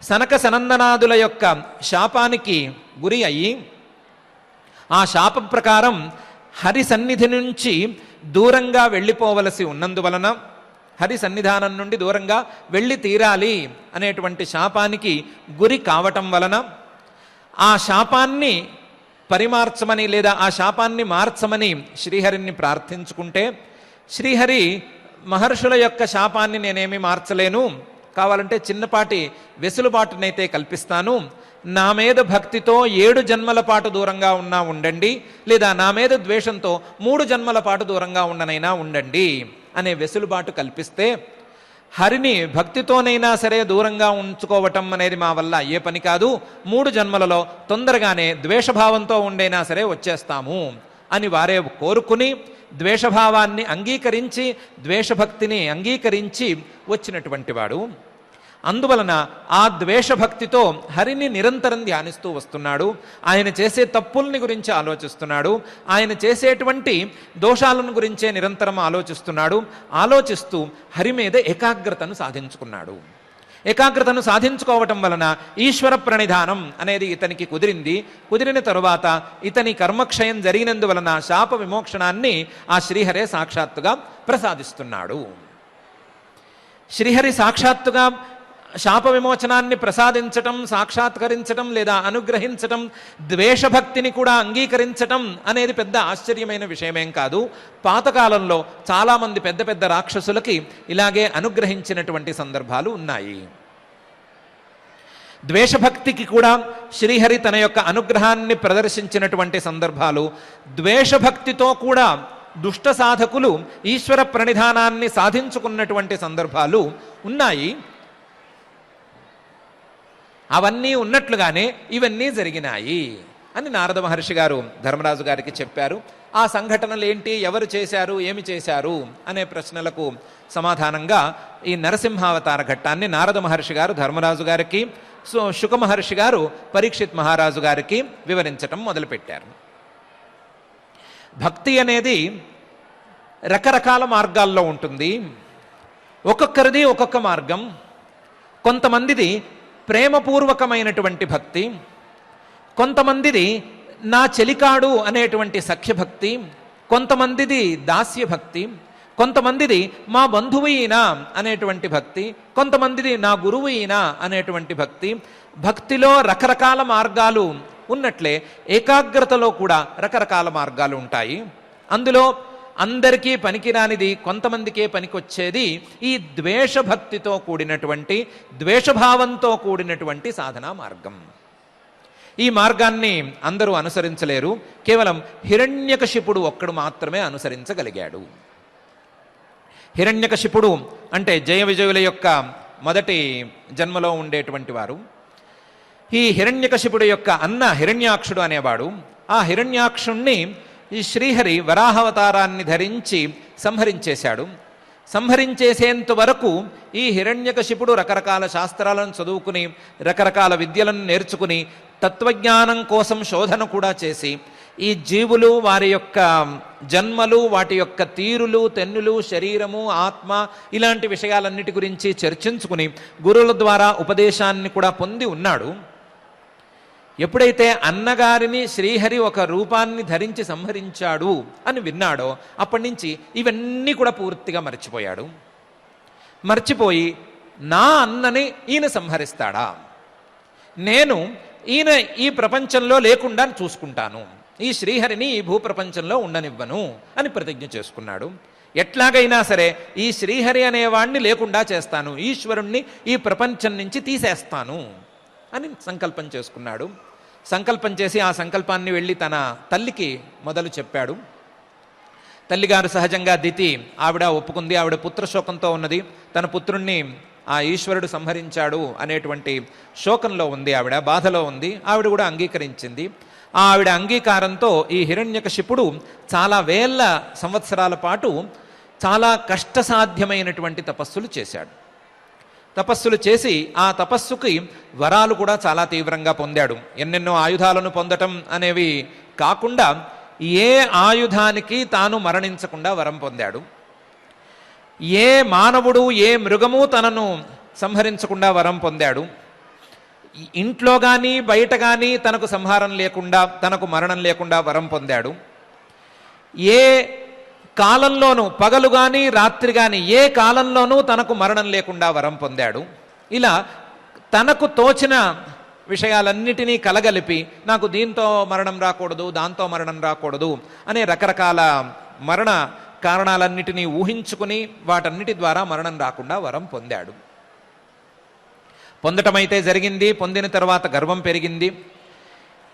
Speaker 2: సనక సనందనాదుల యొక్క శాపానికి గురి అయ్యి ఆ శాపం ప్రకారం హరి సన్నిధి నుంచి దూరంగా వెళ్ళిపోవలసి ఉన్నందువలన, హరి సన్నిధానం నుండి దూరంగా వెళ్ళి తీరాలి అనేటువంటి శాపానికి గురి కావటం వలన ఆ శాపాన్ని పరిమార్చమని లేదా ఆ శాపాన్ని మార్చమని శ్రీహరిని ప్రార్థించుకుంటే, శ్రీహరి మహర్షుల యొక్క శాపాన్ని నేనేమి మార్చలేను, కావాలంటే చిన్నపాటి వెసులుబాటునైతే కల్పిస్తాను, నా మీద భక్తితో 7 జన్మల పాటు దూరంగా ఉన్నా ఉండండి, లేదా నా మీద ద్వేషంతో 3 జన్మల పాటు దూరంగా ఉండనైనా ఉండండి అనే వెసులుబాటు కల్పిస్తే, హరిని భక్తితోనైనా సరే దూరంగా ఉంచుకోవటం అనేది మా వల్ల అయ్యే పని కాదు, 3 జన్మలలో తొందరగానే ద్వేషభావంతో ఉండైనా సరే వచ్చేస్తాము అని వారే కోరుకుని ద్వేషభావాన్ని అంగీకరించి ద్వేషభక్తిని అంగీకరించి వచ్చినటువంటి వాడు. అందువలన ఆ ద్వేషభక్తితో హరిని నిరంతరం ధ్యానిస్తూ వస్తున్నాడు. ఆయన చేసే తప్పుల్ని గురించి ఆలోచిస్తున్నాడు, ఆయన చేసేటువంటి దోషాలను గురించే నిరంతరం ఆలోచిస్తూ హరి మీద ఏకాగ్రతను సాధించుకున్నాడు. ఏకాగ్రతను సాధించుకోవటం వలన ఈశ్వర ప్రణిధానం అనేది ఇతనికి కుదిరిన తరువాత ఇతని కర్మక్షయం జరిగినందువలన శాప విమోక్షణాన్ని ఆ శ్రీహరే సాక్షాత్తుగా ప్రసాదిస్తున్నాడు. శ్రీహరి సాక్షాత్తుగా శాప విమోచనాన్ని ప్రసాదించటం, సాక్షాత్కరించటం లేదా అనుగ్రహించటం, ద్వేషభక్తిని కూడా అంగీకరించటం అనేది పెద్ద ఆశ్చర్యమైన విషయమేం కాదు. పాతకాలంలో చాలామంది పెద్ద పెద్ద రాక్షసులకి ఇలాగే అనుగ్రహించినటువంటి సందర్భాలు ఉన్నాయి. ద్వేషభక్తికి కూడా శ్రీహరి తన యొక్క అనుగ్రహాన్ని ప్రదర్శించినటువంటి సందర్భాలు, ద్వేషభక్తితో కూడా దుష్ట సాధకులు ఈశ్వర ప్రణిధానాన్ని సాధించుకున్నటువంటి సందర్భాలు ఉన్నాయి. అవన్నీ ఉన్నట్లుగానే ఇవన్నీ జరిగినాయి అని నారద మహర్షి గారు ధర్మరాజు గారికి చెప్పారు. ఆ సంఘటనలు ఏంటి, ఎవరు చేశారు, ఏమి చేశారు అనే ప్రశ్నలకు సమాధానంగా ఈ నరసింహావతార ఘట్టాన్ని నారద మహర్షి గారు ధర్మరాజు గారికి, శుక మహర్షి గారు పరీక్షిత్ మహారాజు గారికి వివరించటం మొదలుపెట్టారు. భక్తి అనేది రకరకాల మార్గాల్లో ఉంటుంది. ఒక్కొక్కరిది ఒక్కొక్క మార్గం. కొంతమందిది ప్రేమపూర్వకమైనటువంటి భక్తి, కొంతమందిది నా చెలికాడు అనేటువంటి సఖ్యభక్తి, కొంతమందిది దాస్య భక్తి, కొంతమందిది మా బంధువు ఈయన అనేటువంటి భక్తి, కొంతమందిది నా గురువు ఈయన అనేటువంటి భక్తి. భక్తిలో రకరకాల మార్గాలు ఉన్నట్లే ఏకాగ్రతలో కూడా రకరకాల మార్గాలు ఉంటాయి. అందులో అందరికీ పనికిరానిది, కొంతమందికే పనికొచ్చేది ఈ ద్వేషభక్తితో కూడినటువంటి, ద్వేషభావంతో కూడినటువంటి సాధనా మార్గం. ఈ మార్గాన్ని అందరూ అనుసరించలేరు. కేవలం హిరణ్యకశిపుడు ఒక్కడు మాత్రమే అనుసరించగలిగాడు. హిరణ్యకశిపుడు అంటే జయ విజయుల యొక్క మొదటి జన్మలో ఉండేటువంటి వారు. ఈ హిరణ్యకశిపుడు యొక్క అన్న హిరణ్యాక్షుడు అనేవాడు. ఆ హిరణ్యాక్షుణ్ణి ఈ శ్రీహరి వరాహావతారాన్ని ధరించి సంహరించేశాడు. సంహరించేసేంత వరకు ఈ హిరణ్యకశిపుడు రకరకాల శాస్త్రాలను చదువుకుని, రకరకాల విద్యలను నేర్చుకుని, తత్వజ్ఞానం కోసం శోధన కూడా చేసి, ఈ జీవులు వారి యొక్క జన్మలు, వాటి యొక్క తీరులు, తెన్నులు, శరీరము, ఆత్మ ఇలాంటి విషయాలన్నిటి గురించి చర్చించుకుని గురువుల ద్వారా ఉపదేశాన్ని కూడా పొంది ఉన్నాడు. ఎప్పుడైతే అన్నగారిని శ్రీహరి ఒక రూపాన్ని ధరించి సంహరించాడు అని విన్నాడో అప్పటి నుంచి ఇవన్నీ కూడా పూర్తిగా మర్చిపోయాడు. మర్చిపోయి నా అన్నని ఈయన సంహరిస్తాడా, నేను ఈయన ఈ ప్రపంచంలో లేకుండా చూసుకుంటాను, ఈ శ్రీహరిని ఈ భూప్రపంచంలో ఉండనివ్వను అని ప్రతిజ్ఞ చేసుకున్నాడు. ఎట్లాగైనా సరే ఈ శ్రీహరి అనేవాణ్ణి లేకుండా చేస్తాను, ఈశ్వరుణ్ణి ఈ ప్రపంచం నుంచి తీసేస్తాను అని సంకల్పం చేసుకున్నాడు. సంకల్పం చేసి ఆ సంకల్పాన్ని వెళ్ళి తన తల్లికి మొదలు చెప్పాడు. తల్లిగారు సహజంగా దితి ఆవిడ ఒప్పుకుంది. ఆవిడ పుత్రశోకంతో ఉన్నది. తన పుత్రుణ్ణి ఆ ఈశ్వరుడు సంహరించాడు అనేటువంటి శోకంలో ఉంది, ఆవిడ బాధలో ఉంది. ఆవిడ కూడా అంగీకరించింది. ఆవిడ అంగీకారంతో ఈ హిరణ్యకశిపుడు చాలా వేల సంవత్సరాల పాటు చాలా కష్టసాధ్యమైనటువంటి తపస్సులు చేశాడు. తపస్సులు చేసి ఆ తపస్సుకి వరాలు కూడా చాలా తీవ్రంగా పొందాడు. ఎన్నెన్నో ఆయుధాలను పొందటం అనేవి కాకుండా ఏ ఆయుధానికి తాను మరణించకుండా వరం పొందాడు. ఏ మానవుడు ఏ మృగము తనను సంహరించకుండా వరం పొందాడు. ఇంట్లో కానీ బయట కానీ తనకు సంహారం లేకుండా, తనకు మరణం లేకుండా వరం పొందాడు. ఏ కాలంలోనూ, పగలు కానీ రాత్రి కానీ ఏ కాలంలోనూ తనకు మరణం లేకుండా వరం పొందాడు. ఇలా తనకు తోచిన విషయాలన్నిటినీ కలగలిపి నాకు దీంతో మరణం రాకూడదు, దాంతో మరణం రాకూడదు అనే రకరకాల మరణ కారణాలన్నిటినీ ఊహించుకుని వాటన్నిటి ద్వారా మరణం రాకుండా వరం పొందాడు. పొందటమైతే జరిగింది. పొందిన తర్వాత గర్వం పెరిగింది.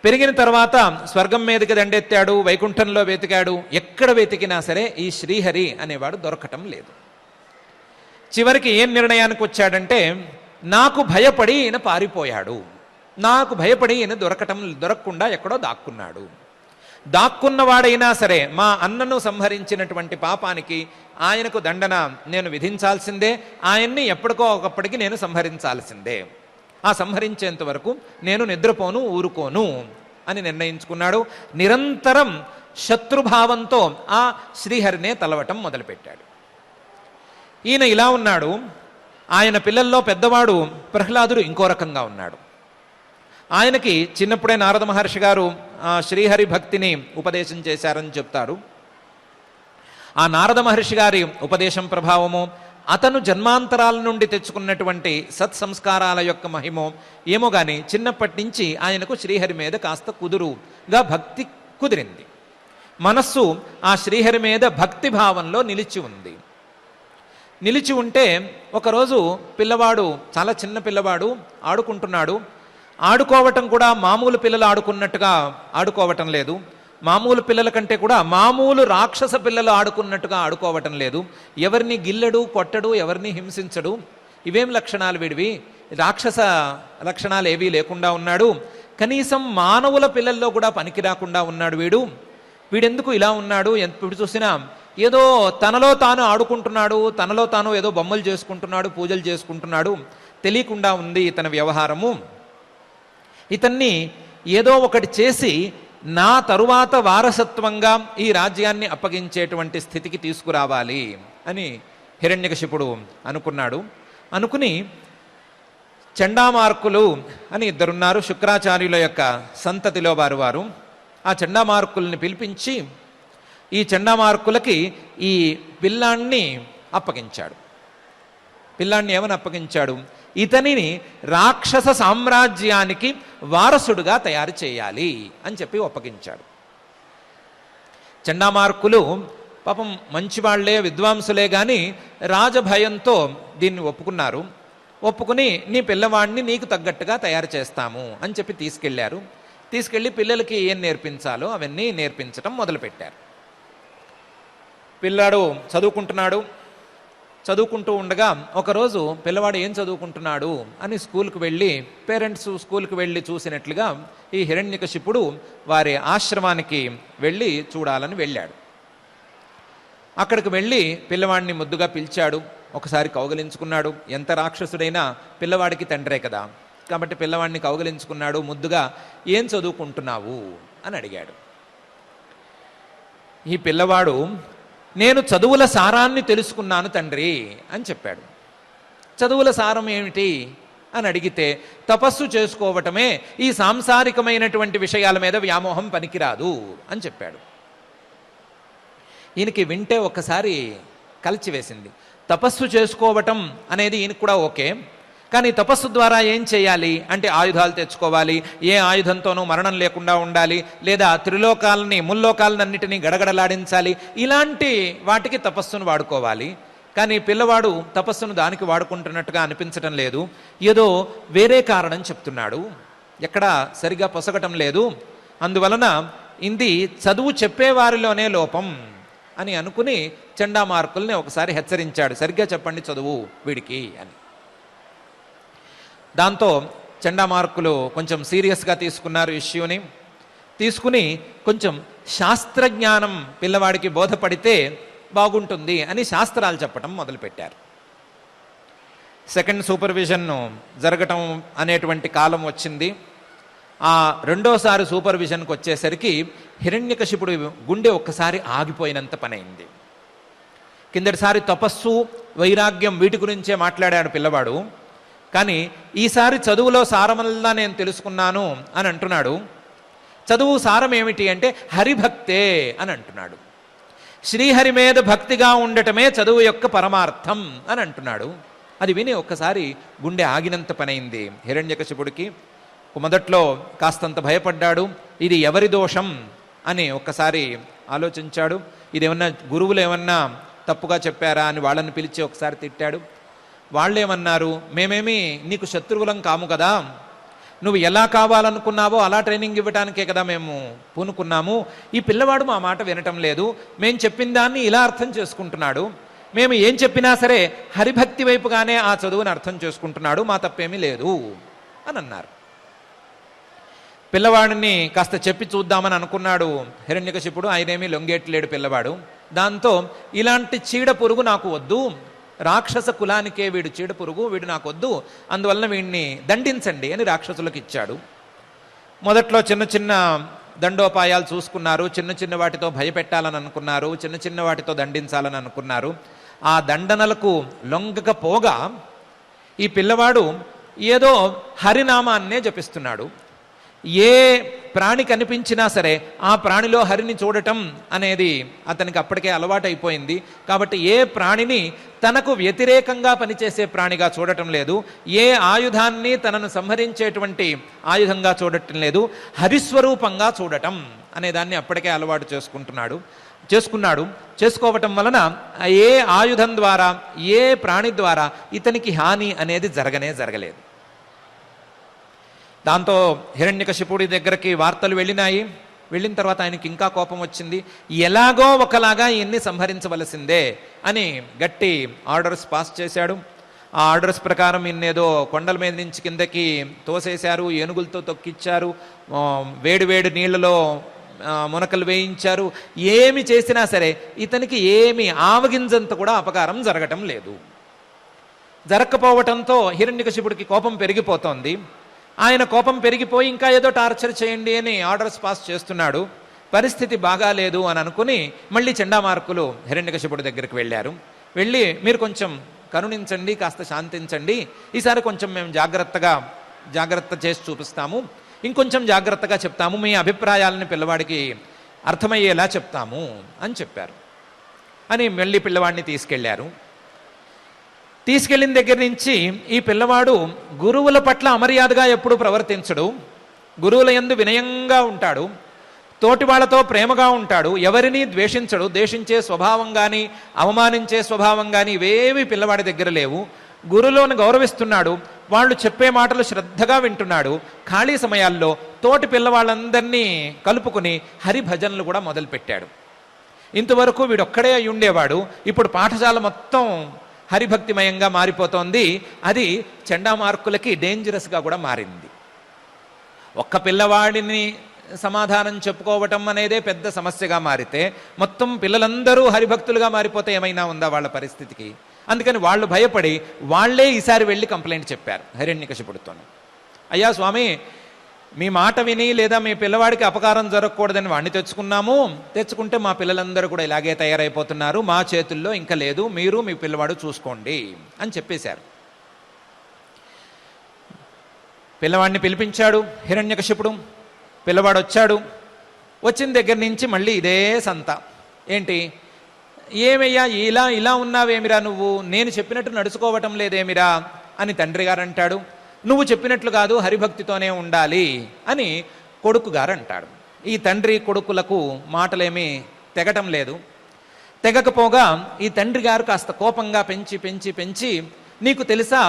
Speaker 2: పెరిగిన తర్వాత స్వర్గం మీదకి దండెత్తాడు, వైకుంఠంలో వెతికాడు. ఎక్కడ వెతికినా సరే ఈ శ్రీహరి అనేవాడు దొరకటం లేదు. చివరికి ఏం నిర్ణయానికి వచ్చాడంటే, నాకు భయపడి ఈయన పారిపోయాడు, నాకు భయపడి ఈయన దొరకకుండా ఎక్కడో దాక్కున్నాడు. దాక్కున్నవాడైనా సరే మా అన్నను సంహరించినటువంటి పాపానికి ఆయనకు దండన నేను విధించాల్సిందే, ఆయన్ని ఎప్పటికో ఒకప్పటికి నేను సంహరించాల్సిందే. ఆ సంహరించేంత వరకు నేను నిద్రపోను, ఊరుకోను అని నిర్ణయించుకున్నాడు. నిరంతరం శత్రుభావంతో ఆ శ్రీహరినే తలవటం మొదలుపెట్టాడు. ఈయన ఇలా ఉన్నాడు. ఆయన పిల్లల్లో పెద్దవాడు ప్రహ్లాదుడు ఇంకో రకంగా ఉన్నాడు. ఆయనకి చిన్నప్పుడే నారద మహర్షి గారు శ్రీహరి భక్తిని ఉపదేశం చేశారని చెప్తారు. ఆ నారద మహర్షి గారి ఉపదేశం ప్రభావము, అతను జన్మాంతరాల నుండి తెచ్చుకున్నటువంటి సత్సంస్కారాల యొక్క మహిమో ఏమో గాని చిన్నప్పటి నుంచి ఆయనకు శ్రీహరి మీద కాస్త కుదురుగా భక్తి కుదిరింది. మనస్సు ఆ శ్రీహరి మీద భక్తి భావంలో నిలిచి ఉంది. నిలిచి ఉంటే ఒకరోజు పిల్లవాడు, చాలా చిన్న పిల్లవాడు ఆడుకుంటున్నాడు. ఆడుకోవటం కూడా మామూలు పిల్లలు ఆడుకున్నట్టుగా ఆడుకోవటం లేదు. మామూలు పిల్లల కంటే కూడా మామూలు రాక్షస పిల్లలు ఆడుకున్నట్టుగా ఆడుకోవటం లేదు. ఎవరిని గిల్లడు, కొట్టడు, ఎవరిని హింసించడు. ఇవేం లక్షణాలు వీడివి? రాక్షస లక్షణాలు ఏవీ లేకుండా ఉన్నాడు. కనీసం మానవుల పిల్లల్లో కూడా పనికి రాకుండా ఉన్నాడు వీడెందుకు ఇలా ఉన్నాడు? ఎప్పుడు చూసినా ఏదో తనలో తాను ఆడుకుంటున్నాడు, తనలో తాను ఏదో బొమ్మలు చేసుకుంటున్నాడు, పూజలు చేసుకుంటున్నాడు. తెలియకుండా ఉంది ఇతని వ్యవహారము. ఇతన్ని ఏదో ఒకటి చేసి నా తరువాత వారసత్వంగా ఈ రాజ్యాన్ని అప్పగించేటువంటి స్థితికి తీసుకురావాలి అని హిరణ్యకశిపుడు అనుకున్నాడు. అనుకుని చండామార్కులు అని ఇద్దరున్నారు, శుక్రాచార్యుల యొక్క సంతతిలో వారు. ఆ చండామార్కుల్ని పిలిపించి ఈ చండామార్కులకి ఈ పిల్లాన్ని అప్పగించాడు. పిల్లాన్ని ఏమని అప్పగించాడు? ఇతనిని రాక్షస సామ్రాజ్యానికి వారసుడుగా తయారు చేయాలి అని చెప్పి అప్పగించాడు. చండామార్కులు పాపం మంచివాళ్లే, విద్వాంసులే గాని రాజభయంతో దీన్ని ఒప్పుకున్నారు. ఒప్పుకుని నీ పిల్లవాడిని నీకు తగ్గట్టుగా తయారు చేస్తాము అని చెప్పి తీసుకెళ్లారు. తీసుకెళ్లి పిల్లలకి ఏం నేర్పించాలో అవన్నీ నేర్పించటం మొదలుపెట్టారు. పిల్లాడు చదువుకుంటున్నాడు. చదువుకుంటూ ఉండగా ఒకరోజు పిల్లవాడు ఏం చదువుకుంటున్నాడు అని స్కూల్కి వెళ్ళి, పేరెంట్స్ స్కూల్కి వెళ్ళి చూసినట్లుగా ఈ హిరణ్యకశిపుడు వారి ఆశ్రమానికి వెళ్ళి చూడాలని వెళ్ళాడు. అక్కడికి వెళ్ళి పిల్లవాడిని ముద్దుగా పిలిచాడు. ఒకసారి కౌగలించుకున్నాడు. ఎంత రాక్షసుడైనా పిల్లవాడికి తండ్రే కదా, కాబట్టి పిల్లవాడిని కౌగలించుకున్నాడు. ముద్దుగా ఏం చదువుకుంటున్నావు అని అడిగాడు. ఈ పిల్లవాడు నేను చదువుల సారాన్ని తెలుసుకున్నాను తండ్రి అని చెప్పాడు. చదువుల సారం ఏమిటి అని అడిగితే, తపస్సు చేసుకోవటమే, ఈ సాంసారికమైనటువంటి విషయాల మీద వ్యామోహం పనికిరాదు అని చెప్పాడు. ఈయనకి వింటే ఒక్కసారి కలిచివేసింది. తపస్సు చేసుకోవటం అనేది ఈయనకు కూడా ఓకే, కానీ తపస్సు ద్వారా ఏం చేయాలి అంటే ఆయుధాలు తెచ్చుకోవాలి, ఏ ఆయుధంతోనూ మరణం లేకుండా ఉండాలి, లేదా త్రిలోకాలని ముల్లోకాలన్నిటినీ గడగడలాడించాలి, ఇలాంటి వాటికి తపస్సును వాడుకోవాలి. కానీ పిల్లవాడు తపస్సును దానికి వాడుకుంటున్నట్టుగా అనిపించటం లేదు. ఏదో వేరే కారణం చెప్తున్నాడు, ఎక్కడా సరిగా పొసగటం లేదు. అందువలన ఇది చదువు చెప్పేవారిలోనే లోపం అని అనుకుని చండామార్కుల్ని ఒకసారి హెచ్చరించాడు. సరిగ్గా చెప్పండి చదువు వీడికి అని. దాంతో చండామార్కులు కొంచెం సీరియస్గా తీసుకున్నారు ఇష్యూని. తీసుకుని కొంచెం శాస్త్రజ్ఞానం పిల్లవాడికి బోధపడితే బాగుంటుంది అని శాస్త్రాలు చెప్పటం మొదలుపెట్టారు. సెకండ్ సూపర్విజన్ జరగటం అనేటువంటి కాలం వచ్చింది. ఆ రెండోసారి సూపర్విజన్కి వచ్చేసరికి హిరణ్యకశిపుడు గుండె ఒక్కసారి ఆగిపోయినంత పనైంది. కిందటిసారి తపస్సు, వైరాగ్యం వీటి గురించే మాట్లాడాడు పిల్లవాడు. కానీ ఈసారి చదువులో సారమల్లా నేను తెలుసుకున్నాను అని అంటున్నాడు. చదువు సారం ఏమిటి అంటే హరిభక్తే అని అంటున్నాడు. శ్రీహరి మీద భక్తిగా ఉండటమే చదువు యొక్క పరమార్థం అని అంటున్నాడు. అది విని ఒక్కసారి గుండె ఆగినంత పనైంది హిరణ్యకశిపుడికి. మొదట్లో కాస్తంత భయపడ్డాడు. ఇది ఎవరి దోషం అని ఒక్కసారి ఆలోచించాడు. ఇదేమన్నా గురువులు ఏమన్నా తప్పుగా చెప్పారా అని వాళ్ళని పిలిచి ఒకసారి తిట్టాడు. వాళ్ళేమన్నారు, మేమేమి నీకు శత్రువులం కాము కదా, నువ్వు ఎలా కావాలనుకున్నావో అలా ట్రైనింగ్ ఇవ్వడానికే కదా మేము పూనుకున్నాము. ఈ పిల్లవాడు మా మాట వినటం లేదు, మేము చెప్పిన దాన్ని ఇలా అర్థం చేసుకుంటున్నాడు, మేము ఏం చెప్పినా సరే హరిభక్తి వైపుగానే ఆ చదువుని అర్థం చేసుకుంటున్నాడు, మా తప్పేమీ లేదు అని అన్నారు. పిల్లవాడిని కాస్త చెప్పి చూద్దామని అనుకున్నాడు హిరణ్యకశిపుడు. ఆయనేమీ లొంగేట్లేడు పిల్లవాడు. దాంతో ఇలాంటి చీడ పురుగు నాకు వద్దు, రాక్షస కులానికే వీడు చీడ పురుగు, వీడు నాకు వద్దు, అందువలన వీడిని దండించండి అని రాక్షసులకు ఇచ్చాడు. మొదట్లో చిన్న చిన్న దండోపాయాలు చూసుకున్నారు. చిన్న చిన్న వాటితో భయపెట్టాలని అనుకున్నారు, చిన్న చిన్న వాటితో దండించాలని అనుకున్నారు. ఆ దండనలకు లొంగకపోగా ఈ పిల్లవాడు ఏదో హరినామాన్నే జపిస్తున్నాడు. ఏ ప్రాణి కనిపించినా సరే ఆ ప్రాణిలో హరిని చూడటం అనేది అతనికి అప్పటికే అలవాటైపోయింది. కాబట్టి ఏ ప్రాణిని తనకు వ్యతిరేకంగా పనిచేసే ప్రాణిగా చూడటం లేదు, ఏ ఆయుధాన్ని తనను సంహరించేటువంటి ఆయుధంగా చూడటం లేదు, హరిస్వరూపంగా చూడటం అనేదాన్ని అప్పటికే అలవాటు చేసుకోవటం వలన ఏ ఆయుధం ద్వారా ఏ ప్రాణి ద్వారా ఇతనికి హాని అనేది జరగలేదు. దాంతో హిరణ్యకశిపుడి దగ్గరికి వార్తలు వెళ్ళినాయి. వెళ్ళిన తర్వాత ఆయనకి ఇంకా కోపం వచ్చింది. ఎలాగో ఒకలాగా ఈయన్ని సంహరించవలసిందే అని గట్టి ఆర్డర్స్ పాస్ చేశాడు. ఆ ఆర్డర్స్ ప్రకారం ఈయనేదో కొండల మీద నుంచి కిందకి తోసేశారు, ఏనుగులతో తొక్కిచ్చారు, వేడి వేడి నీళ్లలో మునకలు వేయించారు. ఏమి చేసినా సరే ఇతనికి ఏమి ఆవగింజంత కూడా అపకారం జరగటం లేదు. జరగకపోవటంతో హిరణ్యకశిపుడికి కోపం పెరిగిపోతోంది. ఆయన కోపం పెరిగిపోయి ఇంకా ఏదో టార్చర్ చేయండి అని ఆర్డర్స్ పాస్ చేస్తున్నాడు. పరిస్థితి బాగాలేదు అని అనుకుని మళ్ళీ చండామార్కులు హిరణ్యకశిపుడి దగ్గరికి వెళ్ళారు. వెళ్ళి మీరు కొంచెం కరుణించండి, కాస్త శాంతించండి, ఈసారి కొంచెం మేము జాగ్రత్త చేసి చూపిస్తాము, ఇంకొంచెం జాగ్రత్తగా చెప్తాము, మీ అభిప్రాయాలని పిల్లవాడికి అర్థమయ్యేలా చెప్తాము అని చెప్పారు. అని మళ్ళీ పిల్లవాడిని తీసుకెళ్లారు. తీసుకెళ్ళిన దగ్గర నుంచి ఈ పిల్లవాడు గురువుల పట్ల అమర్యాదగా ఎప్పుడు ప్రవర్తించడు, గురువుల యందు వినయంగా ఉంటాడు, తోటి వాళ్ళతో ప్రేమగా ఉంటాడు, ఎవరిని ద్వేషించడు. ద్వేషించే స్వభావం కానీ అవమానించే స్వభావం కానీ ఇవేవి పిల్లవాడి దగ్గర లేవు. గురువులను గౌరవిస్తున్నాడు, వాళ్ళు చెప్పే మాటలు శ్రద్ధగా వింటున్నాడు. ఖాళీ సమయాల్లో తోటి పిల్లవాళ్ళందరినీ కలుపుకుని హరిభజనలు కూడా మొదలుపెట్టాడు. ఇంతవరకు వీడొక్కడే అయి ఉండేవాడు, ఇప్పుడు పాఠశాల మొత్తం హరిభక్తిమయంగా మారిపోతోంది. అది చండామార్కులకి డేంజరస్గా కూడా మారింది. ఒక్క పిల్లవాడిని సమాధానం చెప్పుకోవటం అనేదే పెద్ద సమస్యగా మారితే మొత్తం పిల్లలందరూ హరిభక్తులుగా మారిపోతే ఏమైనా ఉందా వాళ్ళ పరిస్థితికి? అందుకని వాళ్ళు భయపడి వాళ్లే ఈసారి వెళ్ళి కంప్లైంట్ చెప్పారు హిరణ్యకశిపుడితో. అయ్యా స్వామి, మీ మాట విని లేదా మీ పిల్లవాడికి అపకారం జరగకూడదని వాడిని తెచ్చుకుంటే మా పిల్లలందరూ కూడా ఇలాగే తయారైపోతున్నారు, మా చేతుల్లో ఇంకా లేదు, మీరు మీ పిల్లవాడు చూసుకోండి అని చెప్పేశారు. పిల్లవాడిని పిలిపించాడు హిరణ్యకశిపుడు. పిల్లవాడు వచ్చాడు. వచ్చిన దగ్గర నుంచి మళ్ళీ ఇదే సంత. ఏంటి, ఏమయ్యా ఇలా ఉన్నావేమిరా నువ్వు, నేను చెప్పినట్టు నడుచుకోవటం లేదేమిరా అని తండ్రి గారు అంటాడు. నువ్వు చెప్పినట్లు కాదు, హరిభక్తితోనే ఉండాలి అని కొడుకు గారు అంటాడు. ఈ తండ్రి కొడుకులకు మాటలేమీ తెగటం లేదు. తెగకపోగా ఈ తండ్రి గారు కాస్త కోపంగా పెంచి నీకు తెలుసా,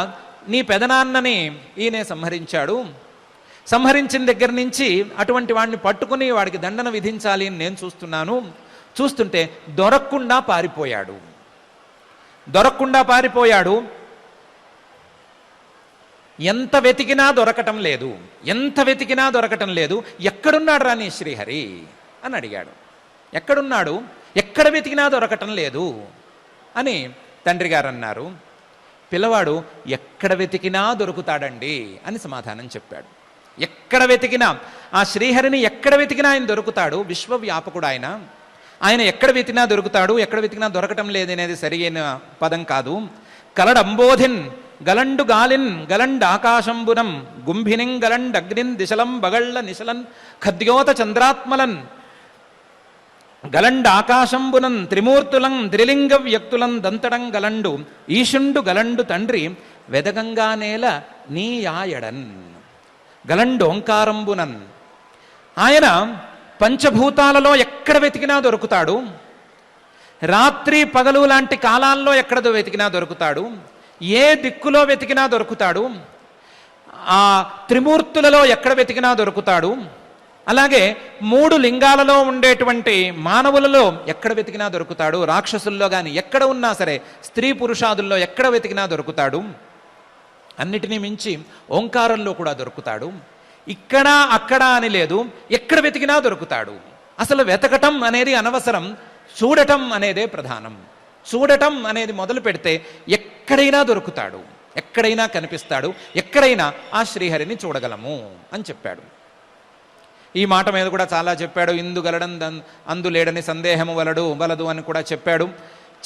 Speaker 2: నీ పెదనాన్నని ఈయనే సంహరించాడు, సంహరించిన దగ్గర నుంచి అటువంటి వాడిని పట్టుకుని వాడికి దండన విధించాలి అని నేను చూస్తుంటే దొరకకుండా పారిపోయాడు. ఎంత వెతికినా దొరకటం లేదు, ఎంత వెతికినా దొరకటం లేదు. ఎక్కడున్నాడు రా నీ శ్రీహరి అని అడిగాడు. ఎక్కడున్నాడు, ఎక్కడ వెతికినా దొరకటం లేదు అని తండ్రి గారు అన్నారు. పిల్లవాడు ఎక్కడ వెతికినా దొరుకుతాడండి అని సమాధానం చెప్పాడు. ఎక్కడ వెతికినా, ఆ శ్రీహరిని ఎక్కడ వెతికినా ఆయన దొరుకుతాడు. విశ్వవ్యాపకుడు ఆయన. ఆయన ఎక్కడ వెతికినా దొరుకుతాడు, ఎక్కడ వెతికినా దొరకటం లేదనేది సరియైన పదం కాదు. కలడంబోధిన్ గలండు గాలిన్ గలండ్ ఆకాశంబునం గుంభినిం గలండ్ అగ్నిన్ దిశలం బగళ్ళ నిశలన్ ఖద్యోత చంద్రాత్మలన్ గలండ్ ఆకాశంబునం త్రిమూర్తులం త్రిలింగ వ్యక్తులం దంతడం గలండు ఈశుండు గలండు తండ్రి వెదగంగా నేల నీ యాయడన్ గలండు ఓంకారంబునన్. ఆయన పంచభూతాలలో ఎక్కడ వెతికినా దొరుకుతాడు. రాత్రి పగలు లాంటి కాలాల్లో ఎక్కడ వెతికినా దొరుకుతాడు. ఏ దిక్కులో వెతికినా దొరుకుతాడు. ఆ త్రిమూర్తులలో ఎక్కడ వెతికినా దొరుకుతాడు. అలాగే 3 లింగాలలో ఉండేటువంటి మానవులలో ఎక్కడ వెతికినా దొరుకుతాడు. రాక్షసుల్లో కానీ ఎక్కడ ఉన్నా సరే, స్త్రీ పురుషాదుల్లో ఎక్కడ వెతికినా దొరుకుతాడు. అన్నిటినీ మించి ఓంకారంలో కూడా దొరుకుతాడు. ఇక్కడ అక్కడ అని లేదు, ఎక్కడ వెతికినా దొరుకుతాడు. అసలు వెతకటం అనేది అనవసరం, చూడటం అనేదే ప్రధానం. చూడటం అనేది మొదలు పెడితే ఎక్కడైనా దొరుకుతాడు, ఎక్కడైనా కనిపిస్తాడు, ఎక్కడైనా ఆ శ్రీహరిని చూడగలము అని చెప్పాడు. ఈ మాట మీద కూడా చాలా చెప్పాడు. ఇందు గలడం అందు లేడని సందేహము వలదు అని కూడా చెప్పాడు.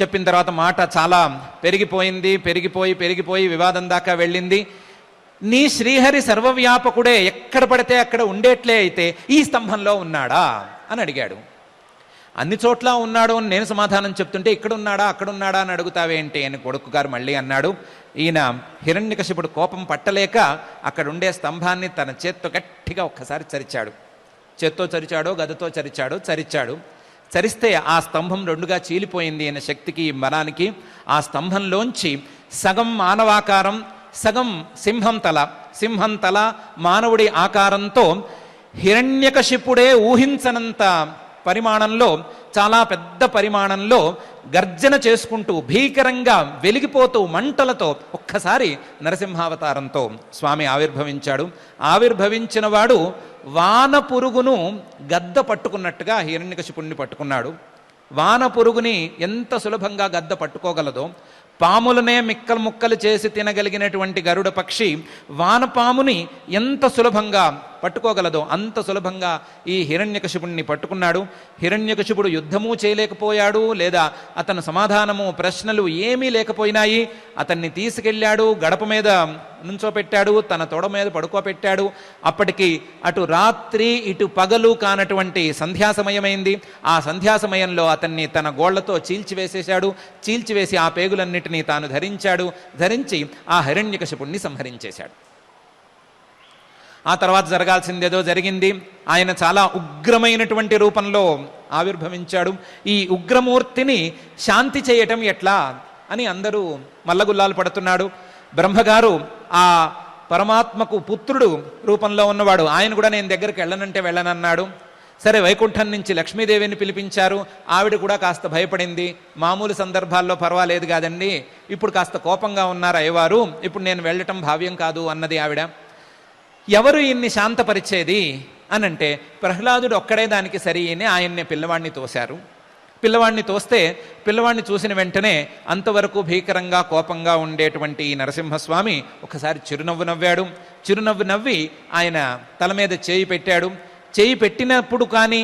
Speaker 2: చెప్పిన తర్వాత మాట చాలా పెరిగిపోయింది, పెరిగిపోయి వివాదం దాకా వెళ్ళింది. నీ శ్రీహరి సర్వవ్యాపకుడే, ఎక్కడ పడితే అక్కడ ఉండేట్లే అయితే ఈ స్తంభంలో ఉన్నాడా అని అడిగాడు. అన్ని చోట్ల ఉన్నాడు అని నేను సమాధానం చెప్తుంటే ఇక్కడున్నాడా అక్కడున్నాడా అని అడుగుతావేంటి అని కొడుకు గారు మళ్ళీ అన్నాడు. ఈయన హిరణ్యకశిపుడు కోపం పట్టలేక అక్కడ ఉండే స్తంభాన్ని తన చేత్తో గట్టిగా ఒక్కసారి చరిచాడు. చేత్తో చరిచాడో గదతో చరిచాడు. చరిస్తే ఆ స్తంభం 2గా చీలిపోయింది. ఆయన శక్తికి బలానికి ఆ స్తంభంలోంచి సగం మానవాకారం, సగం సింహం తల మానవుడి ఆకారంతో హిరణ్యకశిపుడే ఊహించనంత పరిమాణంలో, చాలా పెద్ద పరిమాణంలో గర్జన చేసుకుంటూ భీకరంగా వెలిగిపోతూ మంటలతో ఒక్కసారి నరసింహావతారంతో స్వామి ఆవిర్భవించాడు. ఆవిర్భవించిన వాడు వాన పురుగును గద్ద పట్టుకున్నట్టుగా హిరణ్యకశిపుణ్ణి పట్టుకున్నాడు. వాన పురుగుని ఎంత సులభంగా గద్ద పట్టుకోగలదో, పాములనే ముక్కలు చేసి తినగలిగినటువంటి గరుడ పక్షి వానపాముని ఎంత సులభంగా పట్టుకోగలదో అంత సులభంగా ఈ హిరణ్యకశిపుణ్ణి పట్టుకున్నాడు. హిరణ్యకశిపుడు యుద్ధము చేయలేకపోయాడు, లేదా అతను సమాధానము ప్రశ్నలు ఏమీ లేకపోయినాయి. అతన్ని తీసుకెళ్ళాడు, గడప మీద నుంచోపెట్టాడు, తన తొడ మీద పడుకోపెట్టాడు. అప్పటికి అటు రాత్రి ఇటు పగలు కానటువంటి సంధ్యాసమయమైంది. ఆ సంధ్యాసమయంలో అతన్ని తన గోళ్లతో చీల్చివేసేశాడు. చీల్చివేసి ఆ పేగులన్నిటినీ తాను ధరించి ఆ హిరణ్యకశిపుణ్ణి సంహరించేశాడు. ఆ తర్వాత జరగాల్సిందేదో జరిగింది. ఆయన చాలా ఉగ్రమైనటువంటి రూపంలో ఆవిర్భవించాడు. ఈ ఉగ్రమూర్తిని శాంతి చేయటం ఎట్లా అని అందరూ మల్లగుల్లాలు పడుతున్నాడు. బ్రహ్మగారు ఆ పరమాత్మకు పుత్రుడు రూపంలో ఉన్నవాడు, ఆయన కూడా నేను దగ్గరికి వెళ్ళనంటే వెళ్ళనన్నాడు. సరే, వైకుంఠం నుంచి లక్ష్మీదేవిని పిలిపించారు. ఆవిడ కూడా కాస్త భయపడింది. మామూలు సందర్భాల్లో పర్వాలేదు కాదండి, ఇప్పుడు కాస్త కోపంగా ఉన్నారు అయ్యవారు, ఇప్పుడు నేను వెళ్ళటం భావ్యం కాదు అన్నది ఆవిడ. ఎవరు ఇన్ని శాంతపరిచేది అనంటే ప్రహ్లాదుడు ఒక్కడే దానికి సరి అని ఆయన్నే పిల్లవాడిని తోశారు. పిల్లవాడిని తోస్తే పిల్లవాడిని చూసిన వెంటనే అంతవరకు భీకరంగా కోపంగా ఉండేటువంటి నరసింహస్వామి ఒకసారి చిరునవ్వు నవ్వాడు. చిరునవ్వు నవ్వి ఆయన తల మీద చేయి పెట్టాడు. చేయి పెట్టినప్పుడు కానీ,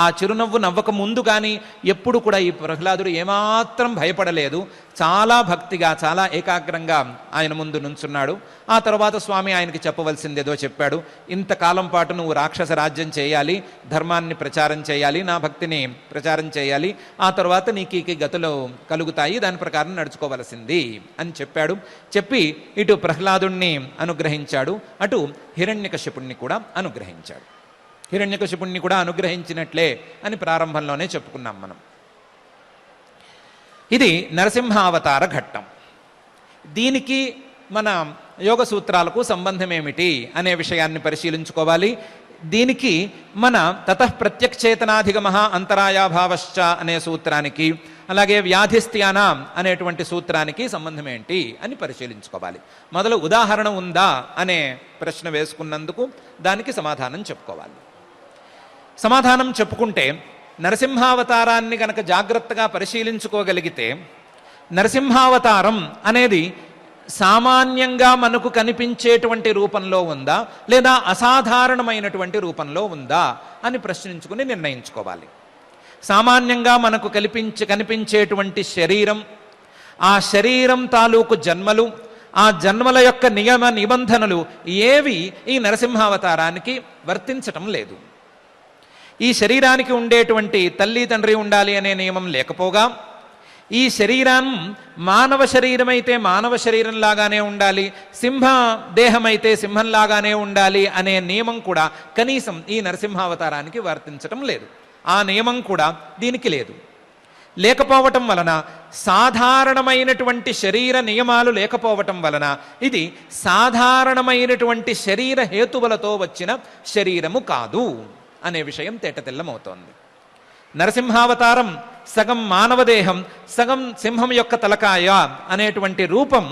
Speaker 2: ఆ చిరునవ్వు నవ్వక ముందు కానీ ఎప్పుడు కూడా ఈ ప్రహ్లాదుడు ఏమాత్రం భయపడలేదు. చాలా భక్తిగా, చాలా ఏకాగ్రంగా ఆయన ముందు నుంచున్నాడు. ఆ తర్వాత స్వామి ఆయనకి చెప్పవలసిందేదో చెప్పాడు. ఇంతకాలం పాటు నువ్వు రాక్షస రాజ్యం చేయాలి, ధర్మాన్ని ప్రచారం చేయాలి, నా భక్తిని ప్రచారం చేయాలి, ఆ తర్వాత నీకు ఈ గతులు కలుగుతాయి, దాని ప్రకారం నడుచుకోవలసింది అని చెప్పాడు. చెప్పి ఇటు ప్రహ్లాదుణ్ణి అనుగ్రహించాడు, అటు హిరణ్యకశిపుణ్ణి కూడా అనుగ్రహించాడు. హిరణ్యకశిపుణ్ణి కూడా అనుగ్రహించినట్లే అని ప్రారంభంలోనే చెప్పుకున్నాం మనం. ఇది నరసింహావతార ఘట్టం. దీనికి మన యోగ సూత్రాలకు సంబంధం ఏమిటి అనే విషయాన్ని పరిశీలించుకోవాలి. దీనికి మన తతః ప్రత్యక్షేతనాధిగమః అంతరాయాభావశ్చ అనే సూత్రానికి, అలాగే వ్యాధిస్థ్యాన అనేటువంటి సూత్రానికి సంబంధం ఏంటి అని పరిశీలించుకోవాలి. మొదలు ఉదాహరణ ఉందా అనే ప్రశ్న వేసుకున్నందుకు దానికి సమాధానం చెప్పుకోవాలి. సమాధానం చెప్పుకుంటే నరసింహావతారాన్ని గనక జాగ్రత్తగా పరిశీలించుకోగలిగితే నరసింహావతారం అనేది సామాన్యంగా మనకు కనిపించేటువంటి రూపంలో ఉందా లేదా అసాధారణమైనటువంటి రూపంలో ఉందా అని ప్రశ్నించుకుని నిర్ణయించుకోవాలి. సామాన్యంగా మనకు కనిపించేటువంటి శరీరం, ఆ శరీరం తాలూకు జన్మలు, ఆ జన్మల యొక్క నియమ నిబంధనలు ఏవి ఈ నరసింహావతారానికి వర్తించటం లేదు. ఈ శరీరానికి ఉండేటువంటి తల్లి తండ్రి ఉండాలి అనే నియమం లేకపోగా, ఈ శరీరం మానవ శరీరమైతే మానవ శరీరంలాగానే ఉండాలి, సింహ దేహమైతే సింహంలాగానే ఉండాలి అనే నియమం కూడా కనీసం ఈ నరసింహావతారానికి వర్తించటం లేదు. ఆ నియమం కూడా దీనికి లేదు. లేకపోవటం వలన, సాధారణమైనటువంటి శరీర నియమాలు లేకపోవటం వలన ఇది సాధారణమైనటువంటి శరీర హేతువులతో వచ్చిన శరీరము కాదు అనే విషయం తేటతెల్లమవుతోంది. నరసింహావతారం సగం మానవదేహం, సగం సింహం యొక్క తలకాయ అనేటువంటి రూపం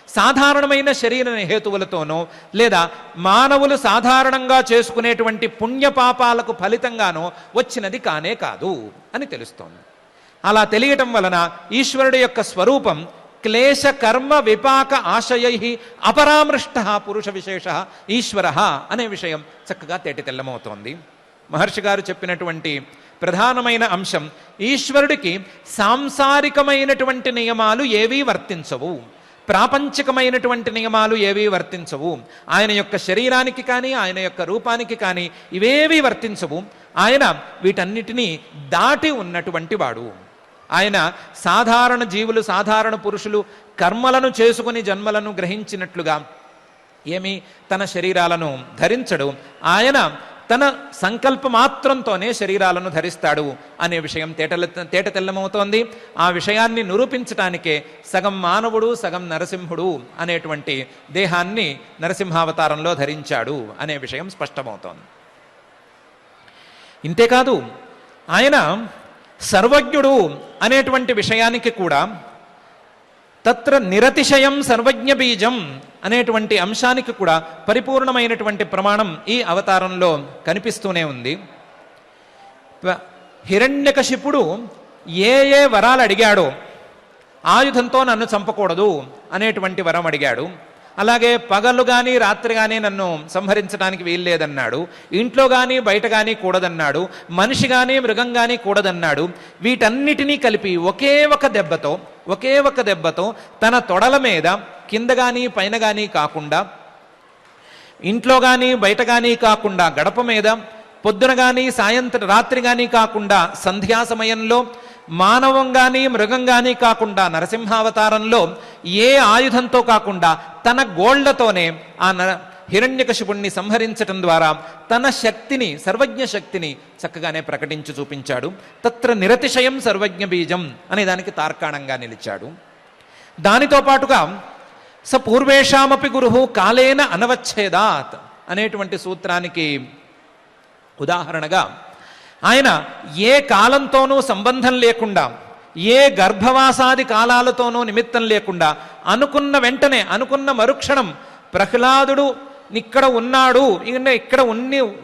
Speaker 2: సాధారణమైన శరీర హేతువులతోనో లేదా మానవులు సాధారణంగా చేసుకునేటువంటి పుణ్యపాపాలకు ఫలితంగానో వచ్చినది కానే కాదు అని తెలుస్తోంది. అలా తెలియటం వలన ఈశ్వరుడు యొక్క స్వరూపం క్లేశ కర్మ విపాక ఆశయై అపరామృష్ట పురుష విశేష ఈశ్వర అనే విషయం చక్కగా తేటతెల్లమవుతోంది. మహర్షి గారు చెప్పినటువంటి ప్రధానమైన అంశం, ఈశ్వరుడికి సాంసారికమైనటువంటి నియమాలు ఏవీ వర్తించవు, ప్రాపంచికమైనటువంటి నియమాలు ఏవీ వర్తించవు. ఆయన యొక్క శరీరానికి కానీ ఆయన యొక్క రూపానికి కానీ ఇవేవీ వర్తించవు. ఆయన వీటన్నిటినీ దాటి ఉన్నటువంటి వాడు. ఆయన సాధారణ జీవులు, సాధారణ పురుషులు కర్మలను చేసుకుని జన్మలను గ్రహించినట్లుగా ఏమి తన శరీరాలను ధరించడు. ఆయన తన సంకల్ప మాత్రంతోనే శరీరాలను ధరిస్తాడు అనే విషయం తేటతెల్లమవుతోంది. ఆ విషయాన్ని నిరూపించటానికే సగం మానవుడు సగం నరసింహుడు అనేటువంటి దేహాన్ని నరసింహావతారంలో ధరించాడు అనే విషయం స్పష్టమవుతోంది. ఇంతేకాదు, ఆయన సర్వజ్ఞుడు అనేటువంటి విషయానికి కూడా తత్ర నిరతిశయం సర్వజ్ఞ బీజం అనేటువంటి అంశానికి కూడా పరిపూర్ణమైనటువంటి ప్రమాణం ఈ అవతారంలో కనిపిస్తూనే ఉంది. హిరణ్యకశిపుడు ఏ వరాలు అడిగాడో, ఆయుధంతో నన్ను చంపకూడదు అనేటువంటి వరం అడిగాడు. అలాగే పగలు కానీ రాత్రి కానీ నన్ను సంహరించడానికి వీల్లేదన్నాడు. ఇంట్లో కానీ బయట కానీ కూడదన్నాడు. మనిషి కానీ మృగం కానీ కూడదన్నాడు. వీటన్నిటినీ కలిపి ఒకే ఒక దెబ్బతో తన తొడల మీద కింద కానీ పైన కానీ కాకుండా, ఇంట్లో కానీ బయట కానీ కాకుండా, గడప మీద పొద్దున కానీ సాయంత్రం రాత్రి కానీ కాకుండా, సంధ్యా సమయంలో మానవం కానీ మృగం కానీ కాకుండా, నరసింహావతారంలో ఏ ఆయుధంతో కాకుండా తన గోళ్లతోనే ఆ హిరణ్యకశిపుణ్ణి సంహరించటం ద్వారా తన శక్తిని, సర్వజ్ఞ శక్తిని చక్కగానే ప్రకటించి చూపించాడు. తత్ర నిరతిశయం సర్వజ్ఞ బీజం అనే దానికి తార్కాణంగా నిలిచాడు. దానితో పాటుగా స పూర్వేషామపి గురుహు కాలేన అనవచ్ఛేదాత్ అనేటువంటి సూత్రానికి ఉదాహరణగా ఆయన ఏ కాలంతోనూ సంబంధం లేకుండా, ఏ గర్భవాసాది కాలాలతోనూ నిమిత్తం లేకుండా అనుకున్న వెంటనే, అనుకున్న మరుక్షణం ప్రహ్లాదుడు ఇక్కడ ఉన్నాడు, ఇక్కడ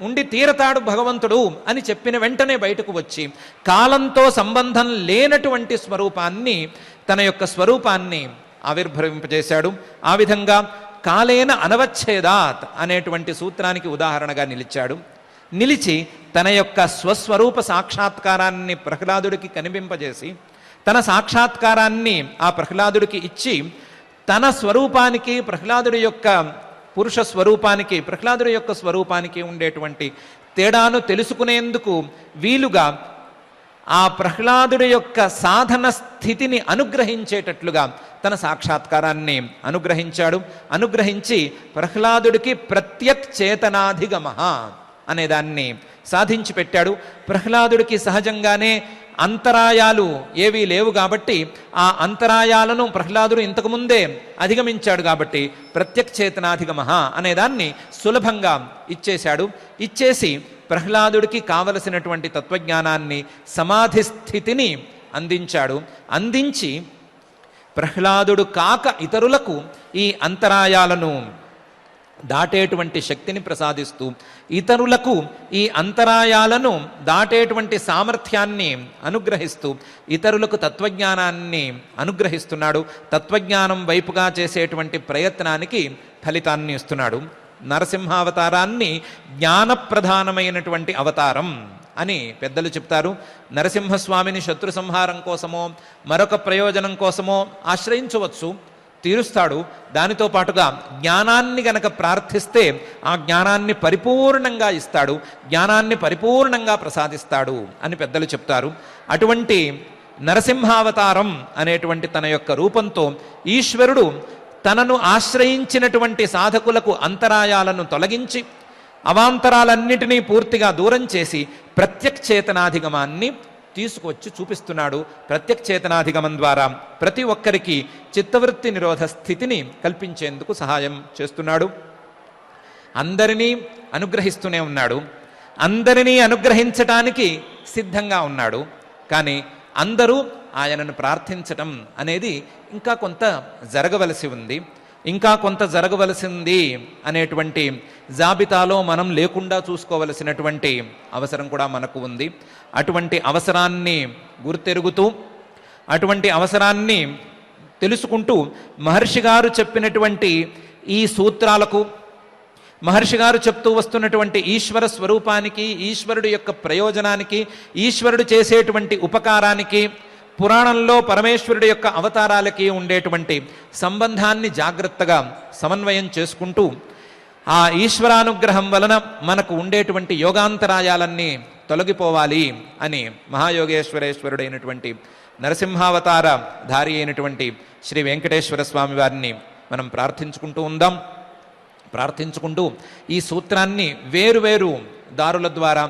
Speaker 2: ఉండి తీరతాడు భగవంతుడు అని చెప్పిన వెంటనే బయటకు వచ్చి కాలంతో సంబంధం లేనటువంటి స్వరూపాన్ని, తన యొక్క స్వరూపాన్ని ఆవిర్భవింపజేశాడు. ఆ విధంగా కాలేన అనవచ్ఛేదాత్ అనేటువంటి సూత్రానికి ఉదాహరణగా నిలిచి తన యొక్క స్వస్వరూప సాక్షాత్కారాన్ని ప్రహ్లాదుడికి కనిపింపజేసి, తన సాక్షాత్కారాన్ని ఆ ప్రహ్లాదుడికి ఇచ్చి, తన స్వరూపానికి, ప్రహ్లాదుడి యొక్క పురుష స్వరూపానికి, ప్రహ్లాదుడి యొక్క స్వరూపానికి ఉండేటువంటి తేడాను తెలుసుకునేందుకు వీలుగా ఆ ప్రహ్లాదుడి యొక్క సాధన స్థితిని అనుగ్రహించేటట్లుగా తన సాక్షాత్కారాన్ని అనుగ్రహించి ప్రహ్లాదుడికి ప్రత్యక్ చేతనాధిగమ అనేదాన్ని సాధించి పెట్టాడు. ప్రహ్లాదుడికి సహజంగానే అంతరాయాలు ఏవీ లేవు కాబట్టి ఆ అంతరాయాలను ప్రహ్లాదుడు ఇంతకుముందే అధిగమించాడు కాబట్టి ప్రత్యక్షేతనాధిగమ అనేదాన్ని సులభంగా ఇచ్చేసి ప్రహ్లాదుడికి కావలసినటువంటి తత్వజ్ఞానాన్ని, సమాధి స్థితిని అందించాడు. అందించి ప్రహ్లాదుడు కాక ఇతరులకు ఈ అంతరాయాలను దాటేటువంటి శక్తిని ప్రసాదిస్తూ, ఇతరులకు ఈ అంతరాయాలను దాటేటువంటి సామర్థ్యాన్ని అనుగ్రహిస్తూ, ఇతరులకు తత్వజ్ఞానాన్ని అనుగ్రహిస్తున్నాడు. తత్వజ్ఞానం వైపుగా చేసేటువంటి ప్రయత్నానికి ఫలితాన్ని ఇస్తున్నాడు. నరసింహావతారాన్ని జ్ఞానప్రధానమైనటువంటి అవతారం అని పెద్దలు చెప్తారు. నరసింహస్వామిని శత్రు సంహారం కోసమో మరొక ప్రయోజనం కోసమో ఆశ్రయించవచ్చు, తీరుస్తాడు. దానితో పాటుగా జ్ఞానాన్ని గనక ప్రార్థిస్తే ఆ జ్ఞానాన్ని పరిపూర్ణంగా ఇస్తాడు, జ్ఞానాన్ని పరిపూర్ణంగా ప్రసాదిస్తాడు అని పెద్దలు చెప్తారు. అటువంటి నరసింహావతారం అనేటువంటి తన యొక్క రూపంతో ఈశ్వరుడు తనను ఆశ్రయించినటువంటి సాధకులకు అంతరాయాలను తొలగించి అవాంతరాలన్నిటినీ పూర్తిగా దూరం చేసి ప్రత్యక్షేతనాధిగమాన్ని తీసుకొచ్చి చూపిస్తున్నాడు. ప్రత్యక్షేతనాధిగమం ద్వారా ప్రతి ఒక్కరికి చిత్తవృత్తి నిరోధ స్థితిని కల్పించేందుకు సహాయం చేస్తున్నాడు. అందరినీ అనుగ్రహిస్తూనే ఉన్నాడు, అందరినీ అనుగ్రహించటానికి సిద్ధంగా ఉన్నాడు. కానీ అందరూ ఆయనను ప్రార్థించటం అనేది ఇంకా కొంత జరగవలసి ఉంది. ఇంకా కొంత జరగవలసింది అనేటువంటి జాబితాలో మనం లేకుండా చూసుకోవలసినటువంటి అవసరం కూడా మనకు ఉంది. అటువంటి అవసరాన్ని గుర్తెరుగుతూ, అటువంటి అవసరాన్ని తెలుసుకుంటూ మహర్షి గారు చెప్పినటువంటి ఈ సూత్రాలకు, మహర్షి గారు చెప్తూ వస్తున్నటువంటి ఈశ్వర స్వరూపానికి, ఈశ్వరుడు యొక్క ప్రయోజనానికి, ఈశ్వరుడు చేసేటువంటి ఉపకారానికి, పురాణంలో పరమేశ్వరుడి యొక్క అవతారాలకి ఉండేటువంటి సంబంధాన్ని జాగ్రత్తగా సమన్వయం చేసుకుంటూ ఆ ఈశ్వరానుగ్రహం వలన మనకు ఉండేటువంటి యోగాంతరాయాలన్నీ తొలగిపోవాలి అని మహాయోగేశ్వరేశ్వరుడైనటువంటి నరసింహావతార ధారి అయినటువంటి శ్రీ వెంకటేశ్వర స్వామి వారిని మనం ప్రార్థించుకుంటూ ఉందాం. ప్రార్థించుకుంటూ ఈ సూత్రాన్ని వేరువేరు దారుల ద్వారా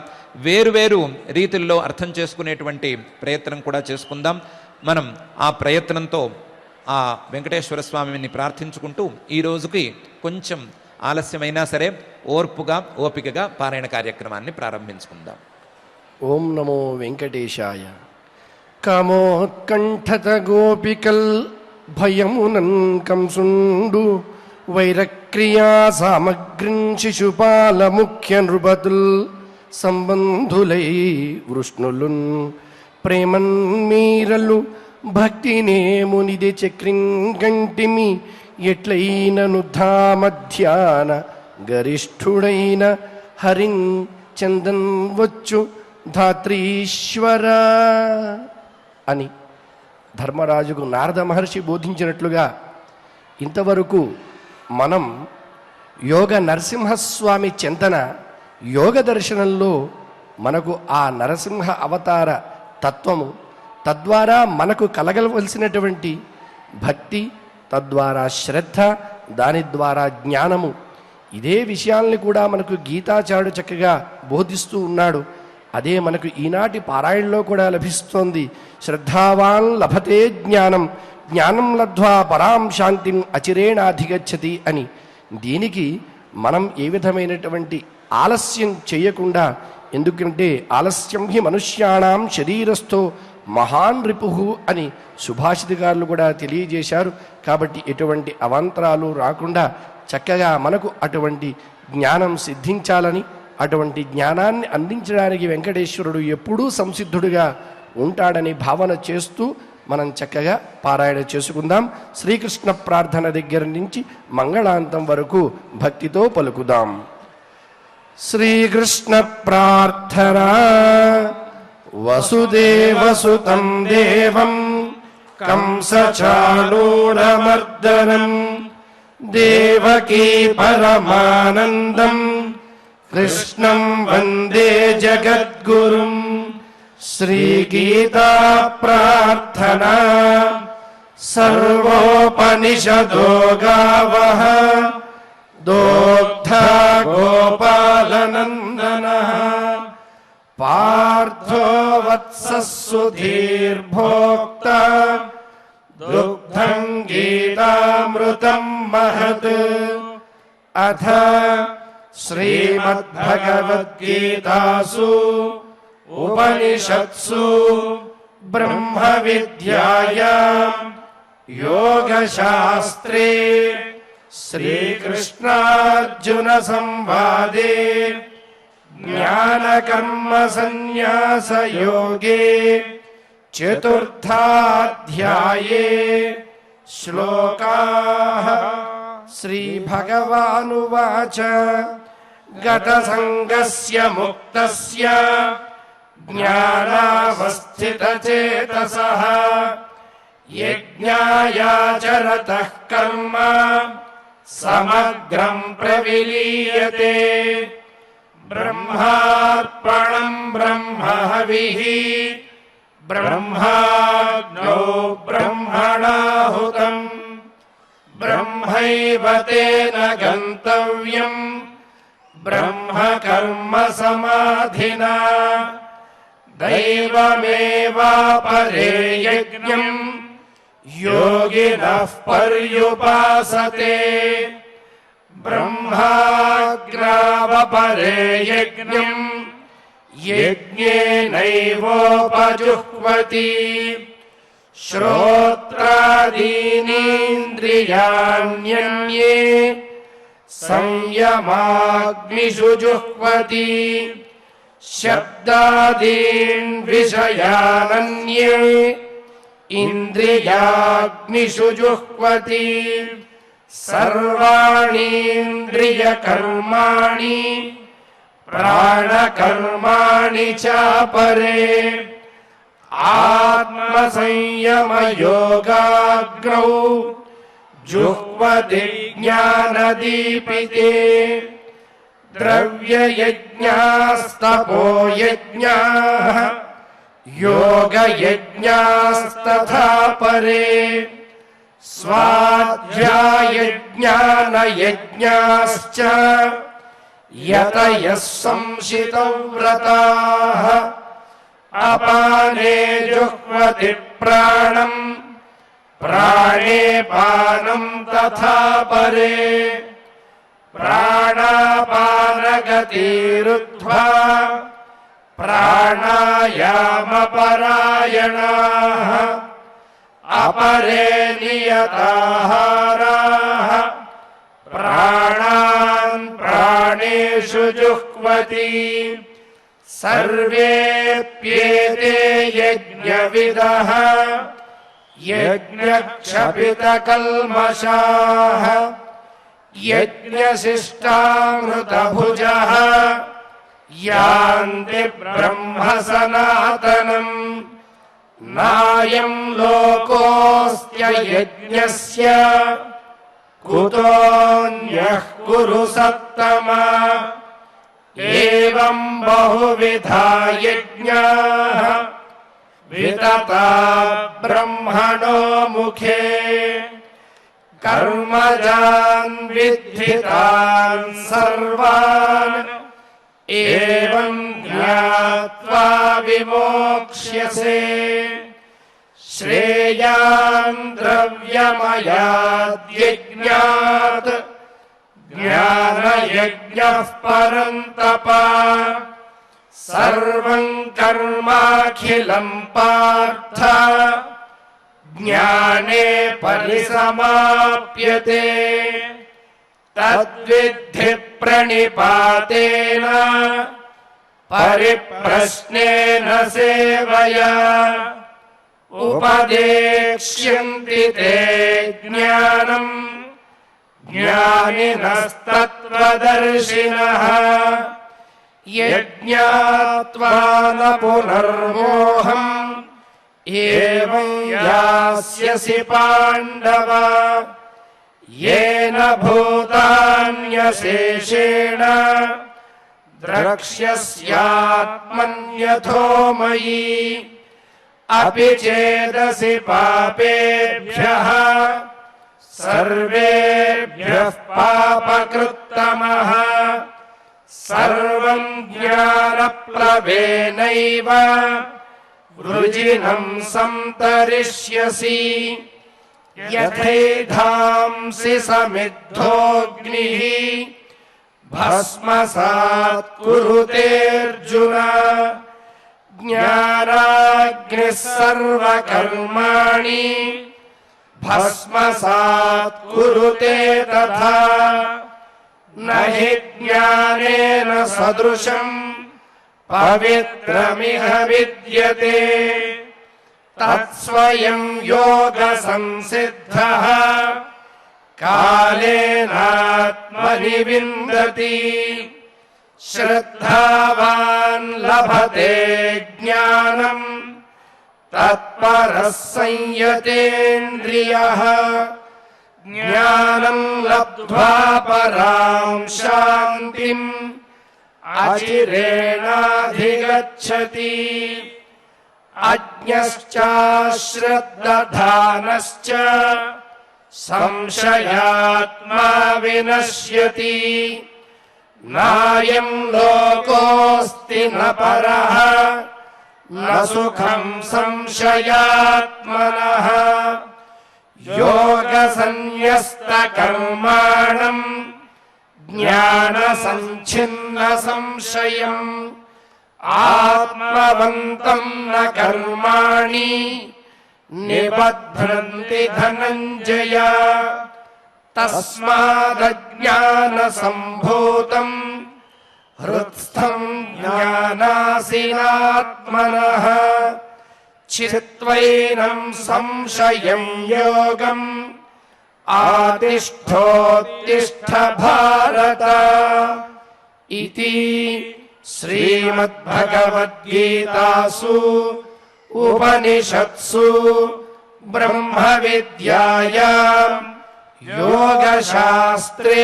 Speaker 2: వేరువేరు రీతుల్లో అర్థం చేసుకునేటువంటి ప్రయత్నం కూడా చేసుకుందాం. మనం ఆ ప్రయత్నంతో ఆ వెంకటేశ్వర స్వామిని ప్రార్థించుకుంటూ ఈ రోజుకి కొంచెం ఆలస్యమైనా సరే ఓర్పుగా ఓపికగా పారాయణ కార్యక్రమాన్ని ప్రారంభించుకుందాం.
Speaker 1: ఓం నమో వెంకటేశాయ. కామోత్కంఠత గోపికల్ భయమునన్ కంసుండు వైరక్రియా సామగ్రిన్ శిశుపాల ముఖ్య నృపతుల్ సంబంధులై వృష్ణులున్ ప్రేమన్ మీరలు భక్తినేమునిది చక్రింగంటిమి ఎట్లైనను ధామధ్యాన గరిష్ఠుడైన హరిన్ చందన్ వచ్చు ధాత్రీశ్వర అని ధర్మరాజుకు నారద మహర్షి బోధించినట్లుగా ఇంతవరకు మనం యోగ నరసింహస్వామి చింతన, యోగ దర్శనంలో మనకు ఆ నరసింహ అవతార తత్వము, తద్వారా మనకు కలగవలసినటువంటి భక్తి, తద్వారా శ్రద్ధ, దాని ద్వారా జ్ఞానము, ఇదే విషయాల్ని కూడా మనకు గీతాచార్యుడు చక్కగా బోధిస్తూ ఉన్నాడు. అదే మనకు ఈనాటి పారాయణలో కూడా లభిస్తోంది. శ్రద్ధావాన్ లభతే జ్ఞానం, జ్ఞానం లబ్ధ్వా పరాం శాంతిం అచిరేణాధిగచ్చతి అని. దీనికి మనం ఏ విధమైనటువంటి ఆలస్యం చేయకుండా, ఎందుకంటే ఆలస్యం హి మనుష్యాణం శరీరస్థో మహాన్ రిపుహు అని సుభాషితకారులు కూడా తెలియజేశారు. కాబట్టి ఎటువంటి అవాంతరాలు రాకుండా చక్కగా మనకు అటువంటి జ్ఞానం సిద్ధించాలని, అటువంటి జ్ఞానాన్ని అందించడానికి వెంకటేశ్వరుడు ఎప్పుడూ సంసిద్ధుడిగా ఉంటాడని భావన చేస్తూ మనం చక్కగా పారాయణ చేసుకుందాం. శ్రీకృష్ణ ప్రార్థన దగ్గర నుంచి మంగళాంతం వరకు భక్తితో పలుకుదాం. శ్రీకృష్ణ ప్రార్థన. వసుదేవసుతం దేవం కంసచాణూరమర్దనం దేవకీ పరమానందం కృష్ణం వందే జగద్గురుం. శ్రీగీతా ప్రార్థనా. సర్వోపనిషదో గావః దోగ్ధా గోపాలనందనః పార్థో వత్సః సుధీర్భోక్తా దుగ్ధం గీతామృతం మహత్. అథ శ్రీమద్భగవద్గీతాసు ఉపనిషత్సు ब्रह्म विद्यायाम् योगशास्त्रे श्रीकृष्णार्जुन संवादे ज्ञानकर्म संन्यास योगे चतुर्थाध्याये श्लोकाः। श्रीभगवानुवाच गतसङ्गस्य मुक्तस्य ज्ञानावस्थितचेतसः यज्ञायाचरतः कर्म समग्रं प्रविलीयते। ब्रह्मार्पणं ब्रह्महविः ब्रह्माग्नौ ब्रह्मणाहुतम् ब्रह्मैव तेन गन्तव्यम् ब्रह्म कर्म समाधिना। दैवमेवापरे यज्ञम् योगिनः पर्युपासते। ब्रह्माग्रावपरे यज्ञम् यज्ञेनैवोपजुह्वति। श्रोत्रादीनीन्द्रियाण्यन्ये संयमाग्निषु जुह्वति। शब्दादीन् विषयानन्ये इन्द्रियाग्निषु जुह्वति। सर्वाणीन्द्रियकर्माणि प्राणकर्माणि चापरे आत्मसंयमयोगाग्रौ जुह्वति ज्ञानदीपिते। द्रव्ययज्ञास्तपो यज्ञाः योगयज्ञास्तथा परे। स्वाध्यायज्ञानयज्ञाश्च यतयः संशितव्रताः। अपाने जुह्वति प्राणम् प्राणे पानं तथा परे। प्राणापानगतिरुद्ध्वा प्राणायामपरायणाः। अपरे नियताहाराः प्राणान् प्राणेषु जुह्वति। सर्वेऽप्येते यज्ञविदः यज्ञक्षपितकल्मषाः। यज्ञशिष्टामृतभुजः यान्ति ब्रह्म सनातनम्। नायं लोकोऽस्त्ययज्ञस्य कुतोऽन्यः कुरु सत्तमा। एवं बहुविधा यज्ञाः वितता ब्रह्मणो मुखे। कर्मजान् विद्धितान् सर्वान् एवं ज्ञात्वा विमोक्ष्यसे। श्रेयान् द्रव्यमयाद्यज्ञात् ज्ञानयज्ञः परन्तप। सर्वं कर्माखिलं पार्थ ज्ञाने परिसमाप्यते। तद्विद्धि प्रणिपातेन परिप्रश्नेन सेवया। उपदेक्ष्यन्ति ते ज्ञानम् ज्ञानिनस्तत्त्वदर्शिनः। यज्ञात्वा न पुनर्मोहम् एवं यास्यसि पाण्डव। येन भूतान्यशेषेण द्रक्ष्यस्यात्मन्यथो मयि। अपि चेदसि पापेभ्यः सर्वेभ्यः पापकृत्तमः। सर्वं ज्ञानप्लवेनैव वृजिनं सन्तरिष्यसि। यथैधांसि समिद्धोऽग्निः भस्मसात् कुरुतेऽर्जुन। ज्ञानाग्निना अग्निः सर्वकर्माणि भस्मसात् कुरुते तथा न हि ज्ञानेन सदृशम् पवित्रमिह विद्यते तत्स्वयं योगसंसिद्धः कालेनात्मनि विन्दति श्रद्धावान् लभते ज्ञानम् तत्परः संयतेन्द्रियः ज्ञानम् लब्ध्वा परां शान्तिम् अचिरेणाधिगच्छति अज्ञश्चाश्रद्दधानश्च संशयात्मा विनश्यति नायं लोकोऽस्ति न परः न सुखं संशयात्मनः योगसन्न्यस्तकर्माणम् ज्ञानसञ्छिन्नसंशयम् आत्मवन्तं न कर्माणि निबध्नन्ति धनञ्जय तस्मादज्ञानसम्भूतम् हृत्स्थं ज्ञानासीनात्मनः चित्वैनं संशयं योगम् आतिष्ठोत्तिष्ठ भारत इति श्रीमद्भगवद्गीतासु उपनिषत्सु ब्रह्मविद्यायां योगशास्त्रे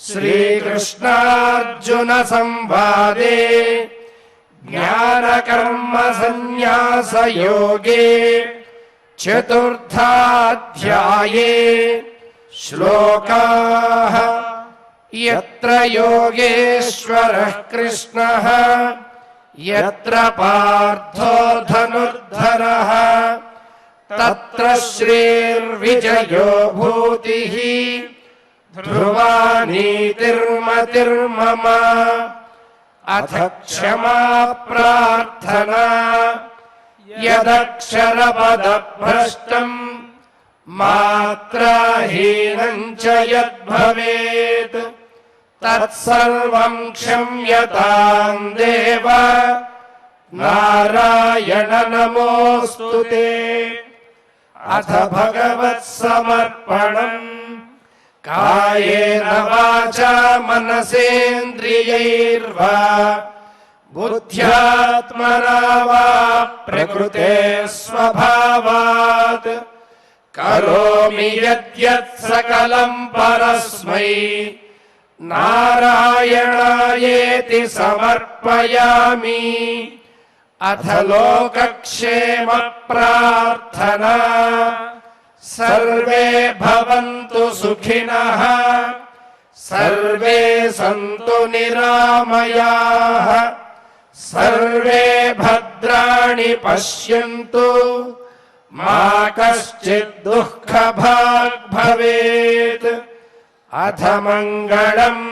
Speaker 1: श्रीकृष्णार्जुनसंवादे ज्ञानकर्मसन्न्यासयोगे चतुर्थाध्याये श्लोकाः यत्र योगेश्वरः कृष्णः यत्र पार्थो धनुर्धरः तत्र श्रीर्विजयो भूतिः ध्रुवा नीतिर्मतिर्मम अथ क्षमा प्रार्थना यदक्षरपदभ्रष्टम् मात्राहीनं च यद्भवेत् तत्सर्वं क्षम्यतां देव नारायण नमोऽस्तु ते। अथ भगवत्समर्पणम् कायेन वाचा मनसेन्द्रियैर्वा बुद्ध्यात्मना वा प्रकृते स्वभावात् करोमि यद्यत् सकलं परस्मै नारायणायेति समर्पयामि। अथ लोकक्षेम प्रार्थना सर्वे भवन्तु सुखिनः सर्वे सन्तु निरामयाः सर्वे भद्राणि पश्यन्तु मा कश्चित् दुःखभाग् भवेत्। अथ मङ्गलम्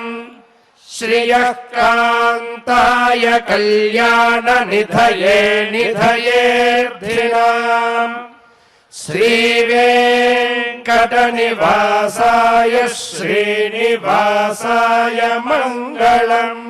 Speaker 1: श्रियः कान्ताय कल्याणनिधये निधयेऽर्थिनाम् श्रीवेङ्कटनिवासाय श्रीनिवासाय मङ्गलम्।